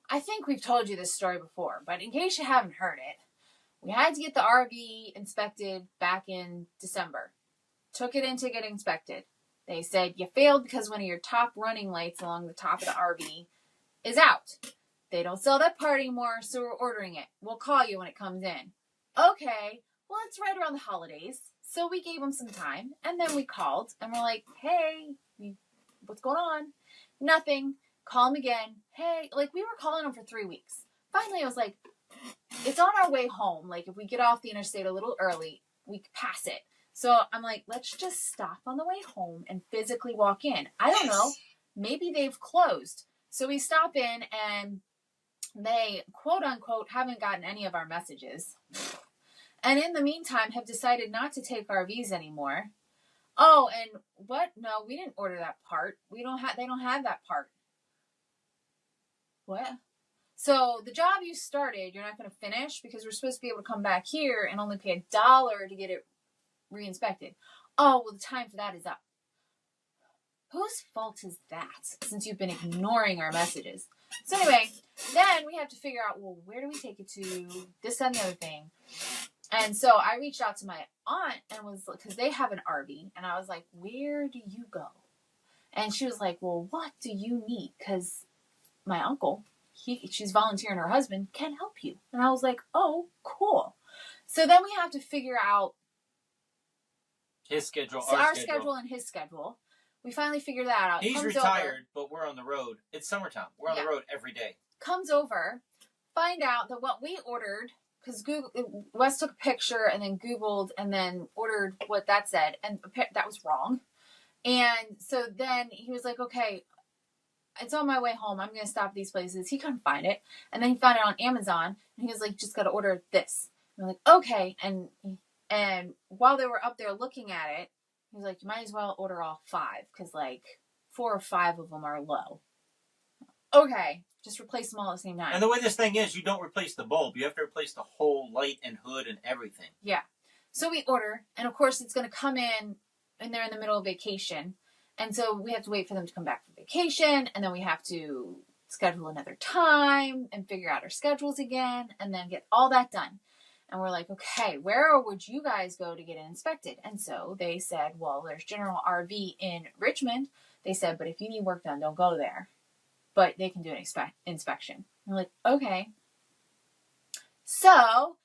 I think we've told you this story before, but in case you haven't heard it, we had to get the RV inspected back in December. took it in to get inspected. They said, you failed because one of your top running lights along the top of the RV is out. They don't sell that part anymore, so we're ordering it. We'll call you when it comes in. Okay, well, it's right around the holidays. So we gave them some time, and then we called, and we're like, hey, what's going on? Nothing. Call them again. Hey, like, we were calling them for 3 weeks. Finally, I was like, it's on our way home. Like, if we get off the interstate a little early, we could pass it. So I'm like, let's just stop on the way home and physically walk in. I don't know. Maybe they've closed. So we stop in, and they, quote unquote, haven't gotten any of our messages. And in the meantime, have decided not to take RVs anymore. Oh, and what? No, we didn't order that part. They don't have that part. What? So the job you started, you're not going to finish because we're supposed to be able to come back here and only pay $1 to get it re-inspected. Oh, well, the time for that is up. Whose fault is that, since you've been ignoring our messages? So anyway, then we have to figure out, well, where do we take it to? This and the other thing. And so I reached out to my aunt and was, because they have an RV, and I was like, where do you go? And she was like, well, what do you need? Because my uncle, she's volunteering her husband, can help you. And I was like, oh, cool. So then we have to figure out his schedule, our schedule and his schedule. We finally figured that out. He's retired, but we're on the road. It's summertime. We're on the road every day. Comes over, find out that what we ordered, because Wes took a picture and then Googled and then ordered what that said, and that was wrong. And so then he was like, okay, it's on my way home. I'm going to stop at these places. He couldn't find it. And then he found it on Amazon, and he was like, just got to order this. And we're like, okay. And while they were up there looking at it, he was like, you might as well order all 5, because like 4 or 5 of them are low. Okay. Just replace them all at the same time. And the way this thing is, you don't replace the bulb. You have to replace the whole light and hood and everything. Yeah. So we order, and of course it's going to come in, and they're in the middle of vacation. And so we have to wait for them to come back from vacation, and then we have to schedule another time and figure out our schedules again, and then get all that done. And we're like, okay, where would you guys go to get it inspected? And so they said, well, there's General RV in Richmond. They said, but if you need work done, don't go there. But they can do an inspection. And we're like, okay. So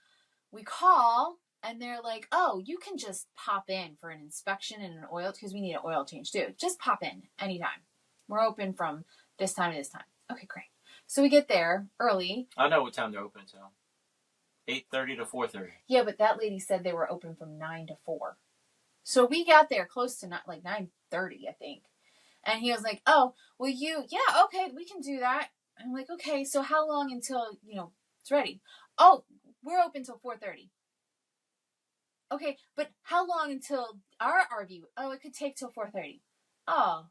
we call, and they're like, oh, you can just pop in for an inspection and an oil, because we need an oil change too. Just pop in anytime. We're open from this time to this time. Okay, great. So we get there early. I know what time they're open until. 8:30 to 4:30. Yeah, but that lady said they were open from 9 to 4. So we got there close to like 9:30, I think. And he was like, oh, well, yeah, okay, we can do that. I'm like, okay, so how long until, it's ready? Oh, we're open till 4:30. Okay, but how long until our RV? Oh, it could take till 4:30. Oh,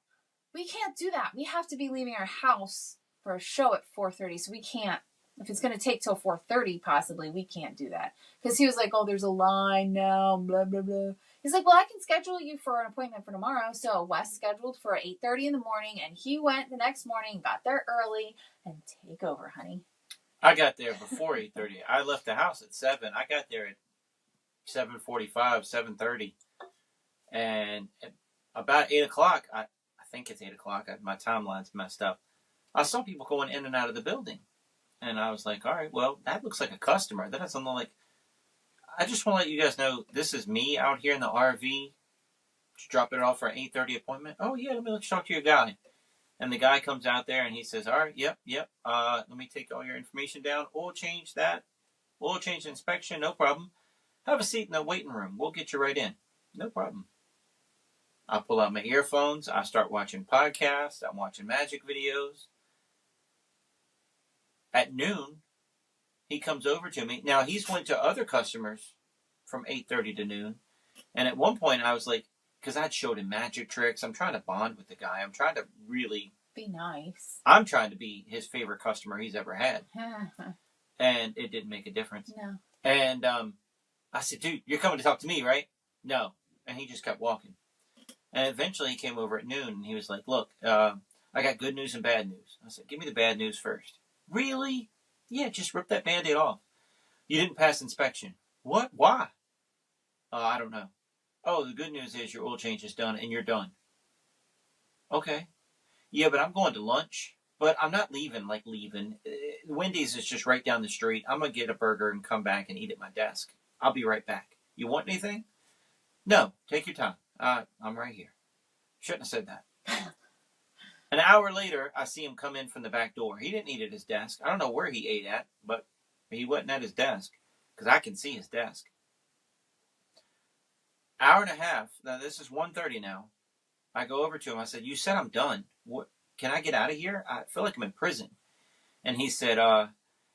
we can't do that. We have to be leaving our house for a show at 4:30, so we can't. If it's going to take till 4:30, possibly, we can't do that. Because he was like, oh, there's a line now, blah, blah, blah. He's like, well, I can schedule you for an appointment for tomorrow. So Wes scheduled for 8:30 in the morning, and he went the next morning, got there early, and take over, honey. I got there before 8:30. I left the house at 7. I got there at 7:45, 7:30. And at about 8 o'clock, I think it's 8 o'clock, my timeline's messed up. I saw people going in and out of the building. And I was like, all right, well, that looks like a customer. That is something like, I just want to let you guys know, this is me out here in the RV, just dropping it off for an 8:30 appointment. Oh, yeah, let's talk to your guy. And the guy comes out there and he says, all right, yep. Let me take all your information down. Oil change that. Oil change inspection, no problem. Have a seat in the waiting room. We'll get you right in. No problem. I pull out my earphones. I start watching podcasts. I'm watching magic videos. At noon, he comes over to me. Now, he's went to other customers from 8:30 to noon. And at one point, I was like, because I'd showed him magic tricks. I'm trying to bond with the guy. I'm trying to really be nice. I'm trying to be his favorite customer he's ever had. And it didn't make a difference. No. And I said, dude, you're coming to talk to me, right? No. And he just kept walking. And eventually he came over at noon and he was like, look, I got good news and bad news. I said, give me the bad news first. Really? Yeah, just rip that Band-Aid off. You didn't pass inspection. What? Why? I don't know. oh, the good news is your oil change is done and you're done. Okay. Yeah, but I'm going to lunch. But I'm not leaving. Wendy's is just right down the street. I'm going to get a burger and come back and eat at my desk. I'll be right back. You want anything? No. Take your time. I'm right here. Shouldn't have said that. An hour later, I see him come in from the back door. He didn't eat at his desk. I don't know where he ate at, but he wasn't at his desk because I can see his desk. Hour and a half. Now, this is 1:30 now. I go over to him. I said, you said I'm done. What? Can I get out of here? I feel like I'm in prison. And he said,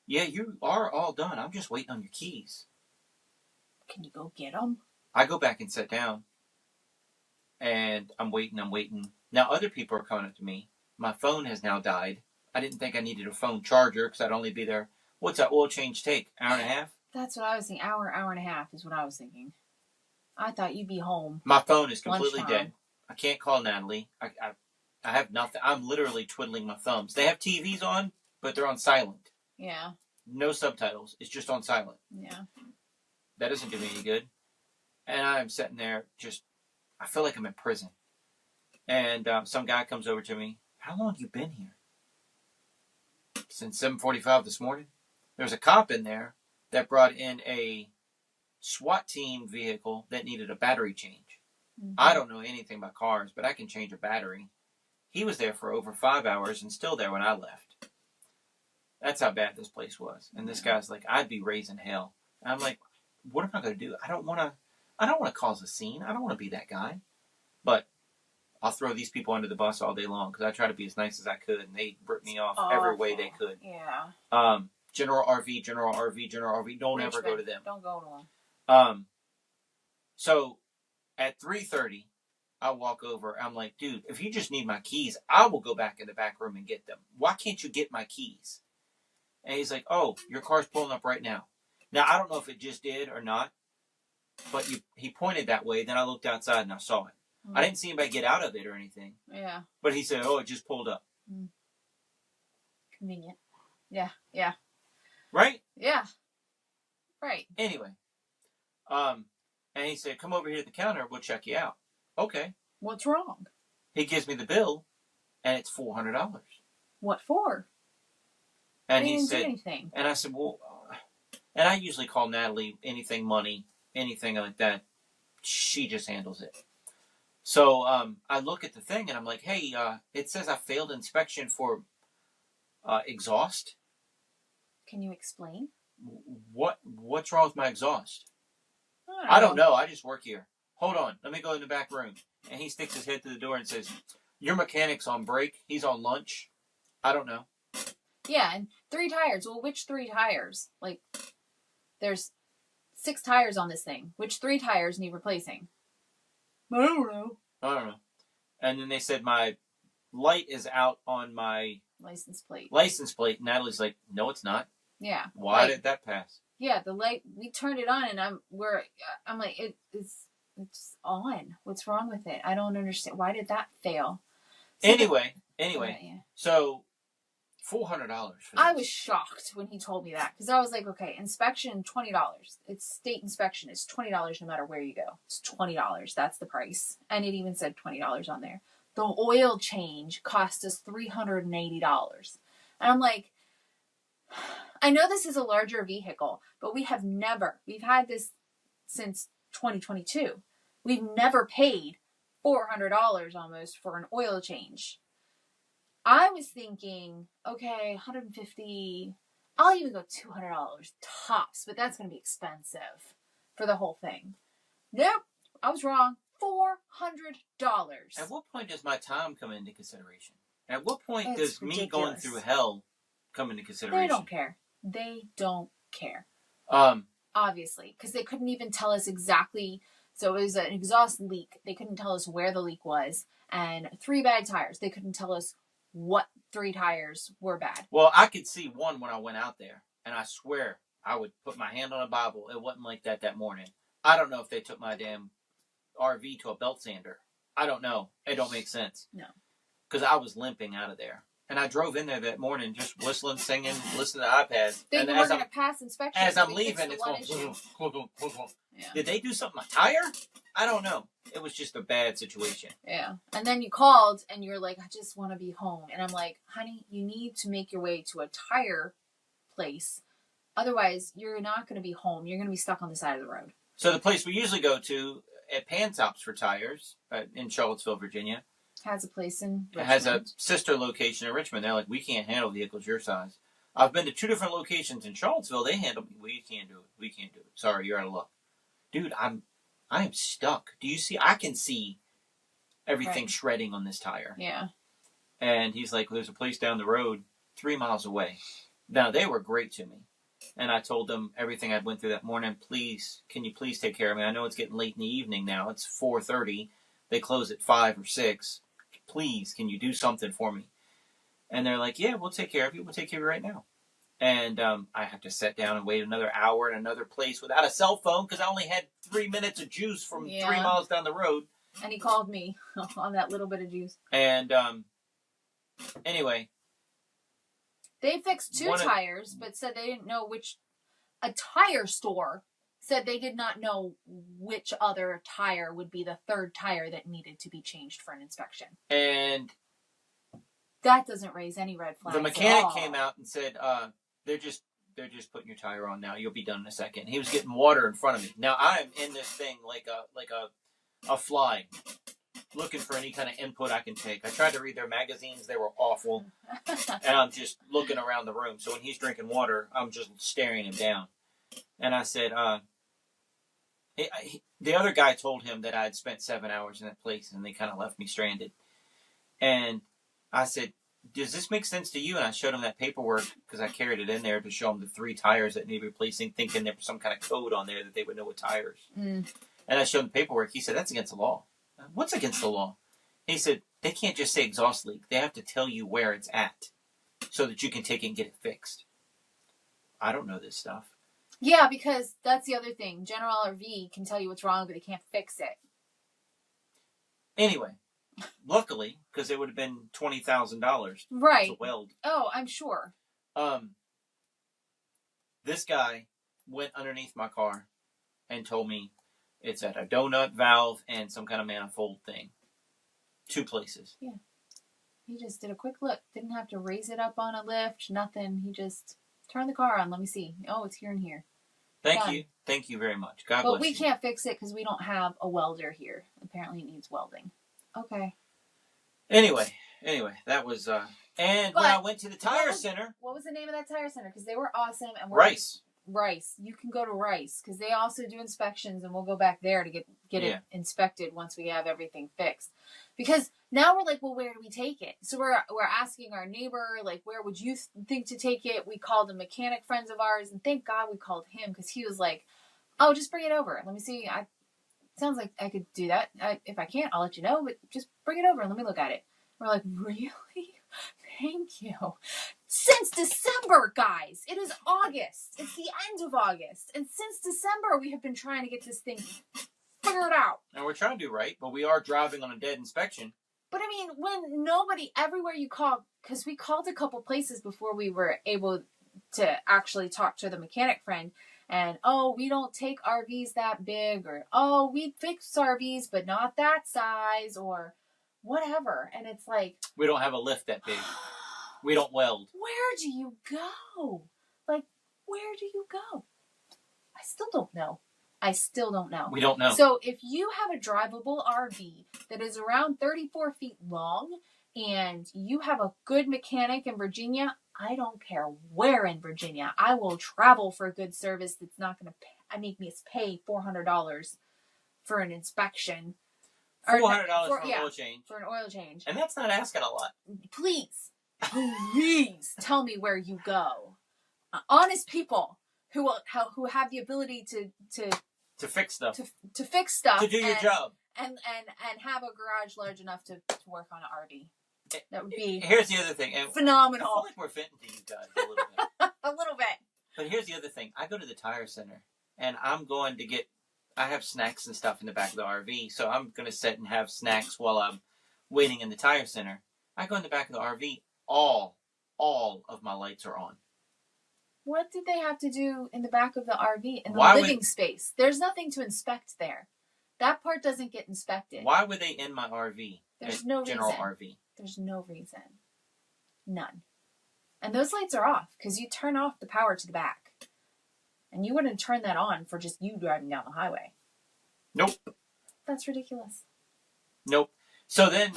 yeah, you are all done. I'm just waiting on your keys. Can you go get them? I go back and sit down. And I'm waiting. Now other people are coming up to me. My phone has now died. I didn't think I needed a phone charger because I'd only be there. What's that oil change take? Hour and a half? That's what I was thinking. Hour and a half is what I was thinking. I thought you'd be home. My phone is completely lunchtime. dead. I can't call Natalie. I have nothing. I'm literally twiddling my thumbs. They have TVs on, but they're on silent. Yeah. No subtitles. It's just on silent. Yeah. That doesn't do me any good. And I'm sitting there I feel like I'm in prison. And some guy comes over to me. How long have you been here? Since 7:45 this morning. There's a cop in there that brought in a SWAT team vehicle that needed a battery change. Mm-hmm. I don't know anything about cars, but I can change a battery. He was there for over 5 hours and still there when I left. That's how bad this place was. And this guy's like, I'd be raising hell. And I'm like, what am I going to do? I don't want to cause a scene. I don't want to be that guy. But I'll throw these people under the bus all day long because I try to be as nice as I could, and they ripped me off every way they could. Yeah. General RV. Don't Richmond. ever go to them. Don't go to them. So at 3:30, I walk over. I'm like, dude, if you just need my keys, I will go back in the back room and get them. Why can't you get my keys? And he's like, oh, your car's pulling up right now. Now, I don't know if it just did or not, but he pointed that way. Then I looked outside and I saw it. Mm. I didn't see anybody get out of it or anything. Yeah. But he said, oh, it just pulled up. Mm. Convenient. Yeah. Right? Yeah. Right. Anyway. And he said, come over here at the counter. We'll check you out. Okay. What's wrong? He gives me the bill, and it's $400. What for? And they he didn't said, do anything. And I said, well, and I usually call Natalie anything money, anything like that. She just handles it. So I look at the thing, and I'm like, hey, it says I failed inspection for exhaust. Can you explain? What's wrong with my exhaust? I don't know. I just work here. Hold on. Let me go in the back room. And he sticks his head through the door and says, your mechanic's on break. He's on lunch. I don't know. Yeah, and 3 tires. Well, which 3 tires? Like, there's 6 tires on this thing. Which 3 tires need replacing? I don't know. And then they said my light is out on my license plate. Natalie's like, no, it's not. Yeah. Why did that pass? Yeah, the light, we turned it on, and I'm like, it's on. What's wrong with it? I don't understand. Why did that fail? So anyway, yeah. So $400 for this. I was shocked when he told me that because I was like, okay, inspection $20. It's state inspection. It's $20 no matter where you go. It's $20. That's the price, and it even said $20 on there. The oil change cost us $380, and I'm like, I know this is a larger vehicle, but we've had this since 2022. We've never paid $400 almost for an oil change. I was thinking, okay, $150, I'll even go $200 tops, but that's going to be expensive for the whole thing. Nope, I was wrong. $400. At what point does my time come into consideration? At what point It's does me ridiculous. going through hell come into consideration? They don't care. Um, Obviously, because they couldn't even tell us exactly. So it was an exhaust leak. They couldn't tell us where the leak was. And 3 bad tires. They couldn't tell us what 3 tires were bad. Well, I could see one when I went out there. And I swear, I would put my hand on a Bible. It wasn't like that morning. I don't know if they took my damn RV to a belt sander. I don't know. It don't make sense. No. Because I was limping out of there. And I drove in there that morning just whistling, singing, listening to iPads. They and were going to pass inspection. as I'm leaving, it's going... Yeah. Did they do something to my tire? I don't know. It was just a bad situation. Yeah. And then you called and you're like, I just want to be home. And I'm like, honey, you need to make your way to a tire place. Otherwise, you're not going to be home. You're going to be stuck on the side of the road. So the place we usually go to at Pantops for tires in Charlottesville, Virginia, Has a place in Richmond. it has a sister location in Richmond. They're like, we can't handle vehicles your size. I've been to 2 different locations in Charlottesville. They handle me. We can't do it. We can't do it. Sorry, you're out of luck. Dude, I am stuck. Do you see? I can see everything shredding on this tire. Yeah. And he's like, well, there's a place down the road 3 miles away. Now, they were great to me. And I told them everything I went through that morning. Please, can you please take care of me? I know it's getting late in the evening now. It's 4:30. They close at 5 or 6. Please, can you do something for me? And they're like, yeah, we'll take care of you. We'll take care of you right now. And I have to sit down and wait another hour in another place without a cell phone because I only had 3 minutes of juice from 3 miles down the road. And he called me on that little bit of juice. And anyway. They fixed 2 tires, but said they didn't know which. A tire store said they did not know which other tire would be the 3rd tire that needed to be changed for an inspection. And that doesn't raise any red flags. The mechanic came out and said, they're just putting your tire on now. You'll be done in a second. He was getting water in front of me. Now I'm in this thing like a fly, looking for any kind of input I can take. I tried to read their magazines. They were awful. And I'm just looking around the room. So when he's drinking water, I'm just staring him down. And I said, the other guy told him that I had spent 7 hours in that place and they kind of left me stranded. And I said, does this make sense to you? And I showed him that paperwork because I carried it in there to show him the 3 tires that needed replacing, thinking there was some kind of code on there that they would know what tires. And I showed him the paperwork. He said, that's against the law. What's against the law? He said, they can't just say exhaust leak. They have to tell you where it's at so that you can take it and get it fixed. I don't know this stuff. Yeah, because that's the other thing. General RV can tell you what's wrong, but they can't fix it. Anyway, luckily, because it would have been $20,000 right to weld. Oh, I'm sure. This guy went underneath my car and told me it's at a donut valve and some kind of manifold thing. 2 places. Yeah. He just did a quick look. Didn't have to raise it up on a lift. Nothing. He just turned the car on. Let me see. Oh, it's here and here. Thank you. Thank you very much. God bless you. But we can't fix it because we don't have a welder here. Apparently it needs welding. Okay. Anyway, that was... and when I went to the tire center... What was the name of that tire center? Because they were awesome. And Rice. You can go to Rice because they also do inspections, and we'll go back there to get it inspected once we have everything fixed. Because now we're like, well, where do we take it? So we're asking our neighbor, like, where would you think to take it? We called a mechanic friends of ours, and thank God we called him because he was like, oh, just bring it over. Let me see. Sounds like I could do that. If I can't, I'll let you know, but just bring it over and let me look at it. We're like, really? Thank you. Since December, guys. It is August. It's the end of August. And since December, we have been trying to get this thing figured out. And we're trying to do right, but we are driving on a dead inspection. But I mean, when nobody, everywhere you call, because we called a couple places before we were able to actually talk to the mechanic friend. And, oh, we don't take RVs that big. Or, oh, we fix RVs, but not that size. Or whatever. And it's like, we don't have a lift that big. We don't weld. Where do you go? Like, where do you go? I still don't know. We don't know. So if you have a drivable RV that is around 34 feet long and you have a good mechanic in Virginia, I don't care where in Virginia. I will travel for a good service that's not going to make me pay $400 for an inspection. $400 for an oil change. For an oil change. And that's not asking a lot. Please tell me where you go. Honest people who have the ability to fix stuff. To fix stuff. To do your job. And have a garage large enough to work on an RV. That would be here's the other thing. Phenomenal. I feel like we're fitting to you guys a little bit. A little bit. But here's the other thing. I go to the tire center and I'm going to I have snacks and stuff in the back of the RV, so I'm going to sit and have snacks while I'm waiting in the tire center. I go in the back of the RV, all of my lights are on. What did they have to do in the back of the RV, in the living space? There's nothing to inspect there. That part doesn't get inspected. Why were they in my RV? There's no general reason. RV. There's no reason. None. And those lights are off because you turn off the power to the back. And you wouldn't turn that on for just you driving down the highway. Nope. That's ridiculous. Nope. So then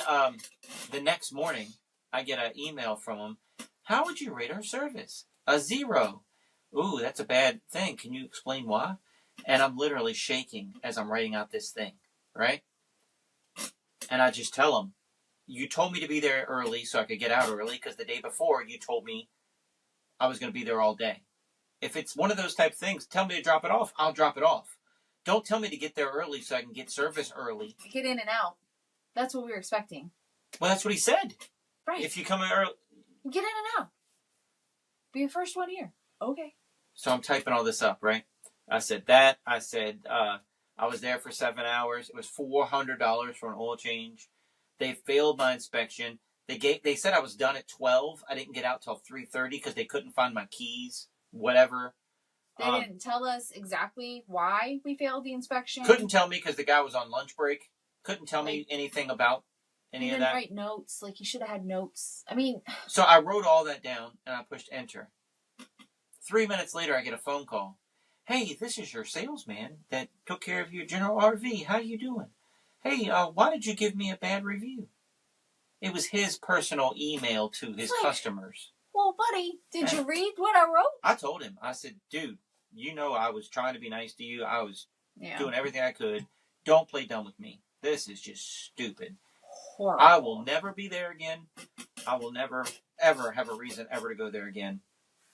the next morning, I get an email from them. How would you rate our service? A 0. Ooh, that's a bad thing. Can you explain why? And I'm literally shaking as I'm writing out this thing, right? And I just tell them, you told me to be there early so I could get out early because the day before you told me I was going to be there all day. If it's one of those type of things, tell me to drop it off. I'll drop it off. Don't tell me to get there early so I can get service early. Get in and out. That's what we were expecting. Well, that's what he said. Right. If you come in early. Get in and out. Be the first one here. Okay. So I'm typing all this up, right? I said that. I said I was there for 7 hours. It was $400 for an oil change. They failed my inspection. They said I was done at 12. I didn't get out till 3:30 because they couldn't find my keys. Whatever. They didn't tell us exactly why we failed the inspection. Couldn't tell me because the guy was on lunch break. Couldn't tell me anything about any of that. He didn't write notes. Like, he should have had notes. I mean... So I wrote all that down, and I pushed enter. 3 minutes later, I get a phone call. Hey, this is your salesman that took care of your general RV. How you doing? Hey, why did you give me a bad review? It was his personal email to his customers. Well, buddy, did you read what I wrote? I told him. I said, dude, you know I was trying to be nice to you. I was doing everything I could. Don't play dumb with me. This is just stupid. Horrible. I will never be there again. I will never, ever have a reason ever to go there again.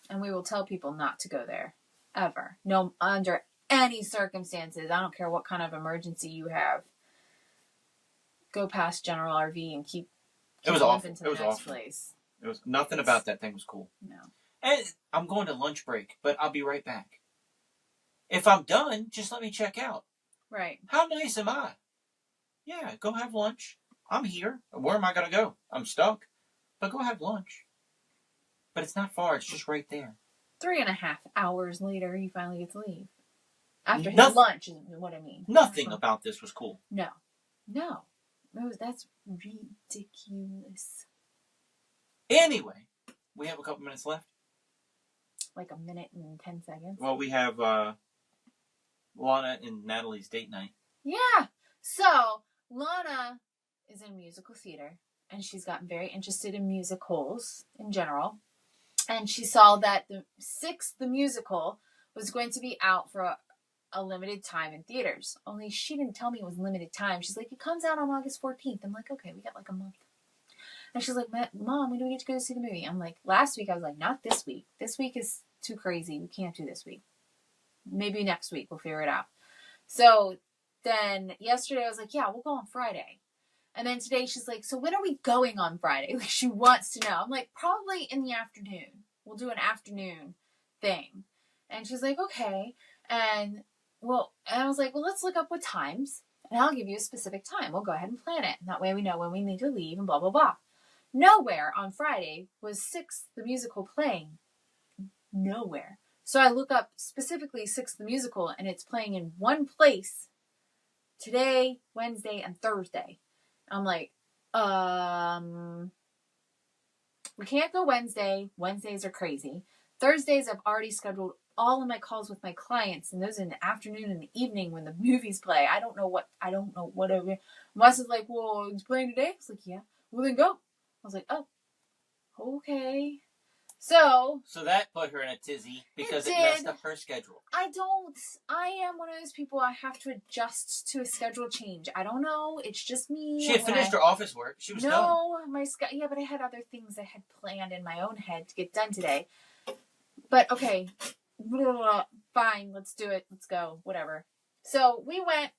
And we will tell people not to go there. Ever. No, under any circumstances. I don't care what kind of emergency you have. Go past General RV and keep it was awful. To the next place. It was nothing about that thing was cool. No. And I'm going to lunch break, but I'll be right back. If I'm done, just let me check out. Right. How nice am I? Yeah, go have lunch. I'm here. Where am I going to go? I'm stuck. But go have lunch. But it's not far. It's just right there. 3.5 hours later, you finally get to leave. After his lunch is what I mean. Nothing about this was cool. No. That's ridiculous. Anyway, we have a couple minutes left. Like a minute and 10 seconds. Well, we have Lana and Natalie's date night. Yeah. So, Lana is in musical theater, and she's gotten very interested in musicals in general. And she saw that the musical was going to be out for a limited time in theaters. Only she didn't tell me it was limited time. She's like, it comes out on August 14th. I'm like, okay, we got like a month. And she's like, Mom, when do we get to go see the movie? I'm like, last week. I was like, not this week. This week is too crazy. We can't do this week. Maybe next week. We'll figure it out. So then yesterday I was like, yeah, we'll go on Friday. And then today she's like, so when are we going on Friday? Like, she wants to know. I'm like, probably in the afternoon. We'll do an afternoon thing. And she's like, okay. And I was like, well, let's look up what times. And I'll give you a specific time. We'll go ahead and plan it. And that way we know when we need to leave and blah, blah, blah. Nowhere on Friday was Six the Musical playing. Nowhere. So I look up specifically Six the Musical, and it's playing in one place today, Wednesday, and Thursday. I'm like, we can't go Wednesday. Wednesdays are crazy. Thursdays, I've already scheduled all of my calls with my clients, and those in the afternoon and the evening when the movies play. I don't know whatever. Wes is like, well, it's playing today? I was like, yeah. Well, then go. I was like, oh, okay. So that put her in a tizzy because it messed up her schedule. I am one of those people, I have to adjust to a schedule change. I don't know. It's just me. She had finished her office work. She was done. No, but I had other things I had planned in my own head to get done today. But okay, fine, let's do it. Let's go, whatever. So we went,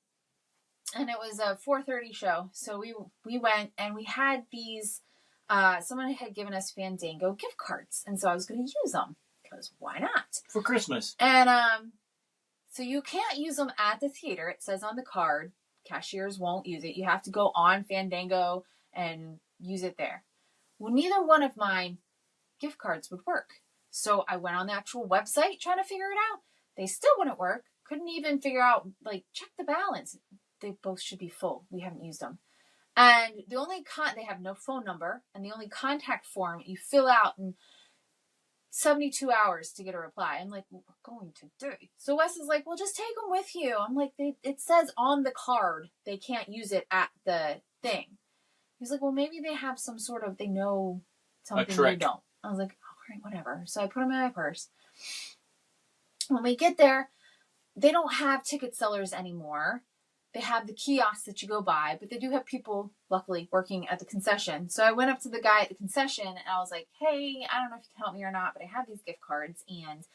and it was a 4:30 show. So we went, and we had these. Someone had given us Fandango gift cards, and so I was going to use them because why not? For Christmas. And so you can't use them at the theater. It says on the card, cashiers won't use it. You have to go on Fandango and use it there. Well, neither one of my gift cards would work. So I went on the actual website trying to figure it out. They still wouldn't work. Couldn't even figure out, check the balance. they both should be full. We haven't used them. And the only they have no phone number, and the only contact form you fill out in 72 hours to get a reply. I'm like, well, we're going to do. So Wes is like, well, just take them with you. I'm like, it says on the card they can't use it at the thing. He's like, well, maybe they have some sort of, they know something we don't. I was like, all right, whatever. So I put them in my purse. When we get there, they don't have ticket sellers anymore. They have the kiosks that you go by, but they do have people, luckily, working at the concession. So I went up to the guy at the concession, and I was like, hey, I don't know if you can help me or not, but I have these gift cards, and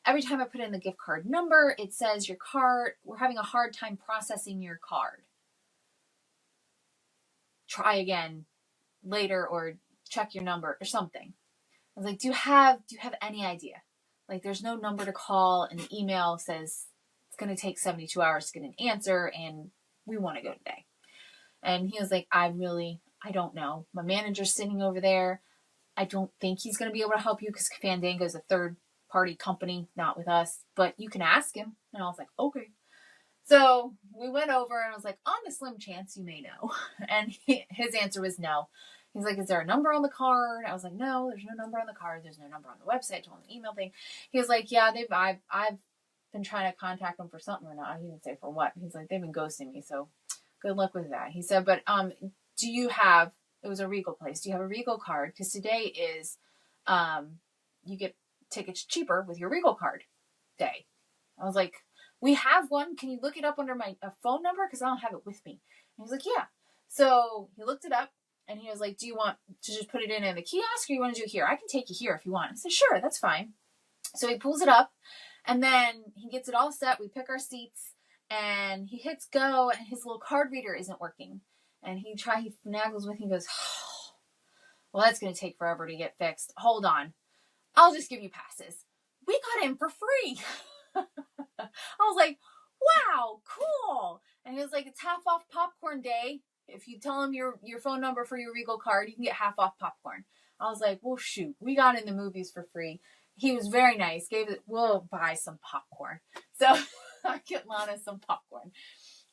every time I put in the gift card number, it says your card, we're having a hard time processing your card. Try again later, or check your number or something. I was like, do you have any idea? Like, there's no number to call, and the email says it's going to take 72 hours to get an answer, and we want to go today. And he was like, I don't know. My manager's sitting over there. I don't think he's going to be able to help you because Fandango is a third-party company, not with us, but you can ask him. And I was like, okay. So we went over, and I was like, on the slim chance you may know. And his answer was no. He's like, is there a number on the card? I was like, no, there's no number on the card. There's no number on the website. I told him the email thing. He was like, yeah, I've been trying to contact them for something or not. He didn't say for what. He's like, they've been ghosting me, so good luck with that. He said, but do you have, it was a Regal place, do you have a Regal card? Because today is, you get tickets cheaper with your Regal card day. I was like, we have one. Can you look it up under my phone number? Because I don't have it with me. And he's like, yeah. So he looked it up. And he was like, do you want to just put it in the kiosk, or you want to do it here? I can take you here if you want. I said, sure, that's fine. So he pulls it up, and then he gets it all set. We pick our seats, and he hits go, and his little card reader isn't working. And he finagles with me and goes, oh, well, that's going to take forever to get fixed. Hold on. I'll just give you passes. We got in for free. I was like, wow, cool. And he was like, it's half off popcorn day. If you tell him your phone number for your Regal card, you can get half off popcorn. I was like, well, shoot, we got in the movies for free. He was very nice. We'll buy some popcorn. So I get Lana some popcorn.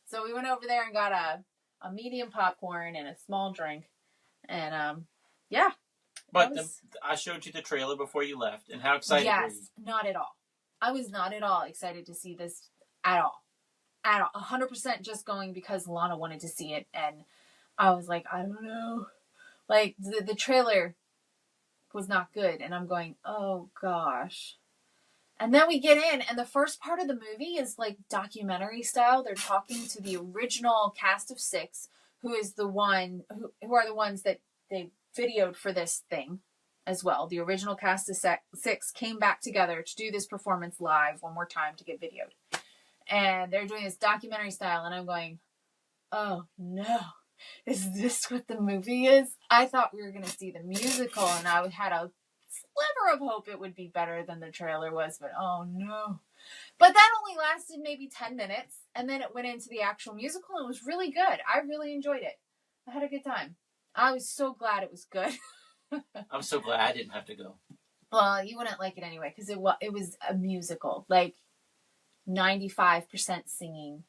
So we went over there and got a medium popcorn and a small drink. And, yeah. But I showed you the trailer before you left. And how excited were you? Yes, not at all. I was not at all excited to see this at all. 100% just going because Lana wanted to see it, and I was like, I don't know, like the trailer was not good, and I'm going, oh gosh. And then we get in, and the first part of the movie is like documentary style. They're talking to the original cast of 6, who are the ones that they videoed for this thing as well. The original cast of 6 came back together to do this performance live one more time to get videoed. And they're doing this documentary style, and I'm going, oh no, is this what the movie is? I thought we were going to see the musical, and I had a sliver of hope it would be better than the trailer was, but oh no. But that only lasted maybe 10 minutes, and then it went into the actual musical, and it was really good. I really enjoyed it. I had a good time. I was so glad it was good. I'm so glad I didn't have to go. Well, you wouldn't like it anyway, because it was a musical. Like, 95% singing,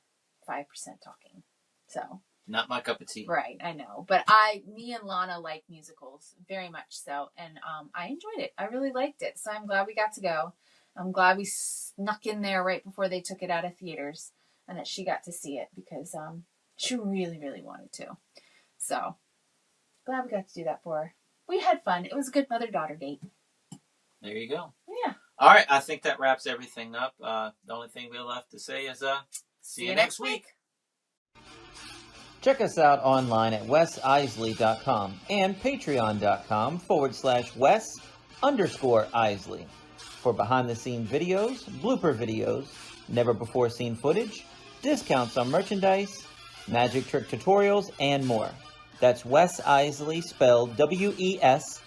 5% talking. So. Not my cup of tea. Right, I know. But me and Lana like musicals very much so. And I enjoyed it. I really liked it. So I'm glad we got to go. I'm glad we snuck in there right before they took it out of theaters. And that she got to see it because she really, really wanted to. So, glad we got to do that for her. We had fun. It was a good mother-daughter date. There you go. Yeah. All right, I think that wraps everything up. The only thing we'll have to say is see you next week. Check us out online at wesiseli.com and patreon.com/Wes_Iseli for behind-the-scenes videos, blooper videos, never-before-seen footage, discounts on merchandise, magic trick tutorials, and more. That's Wes Iseli, spelled WESISELI.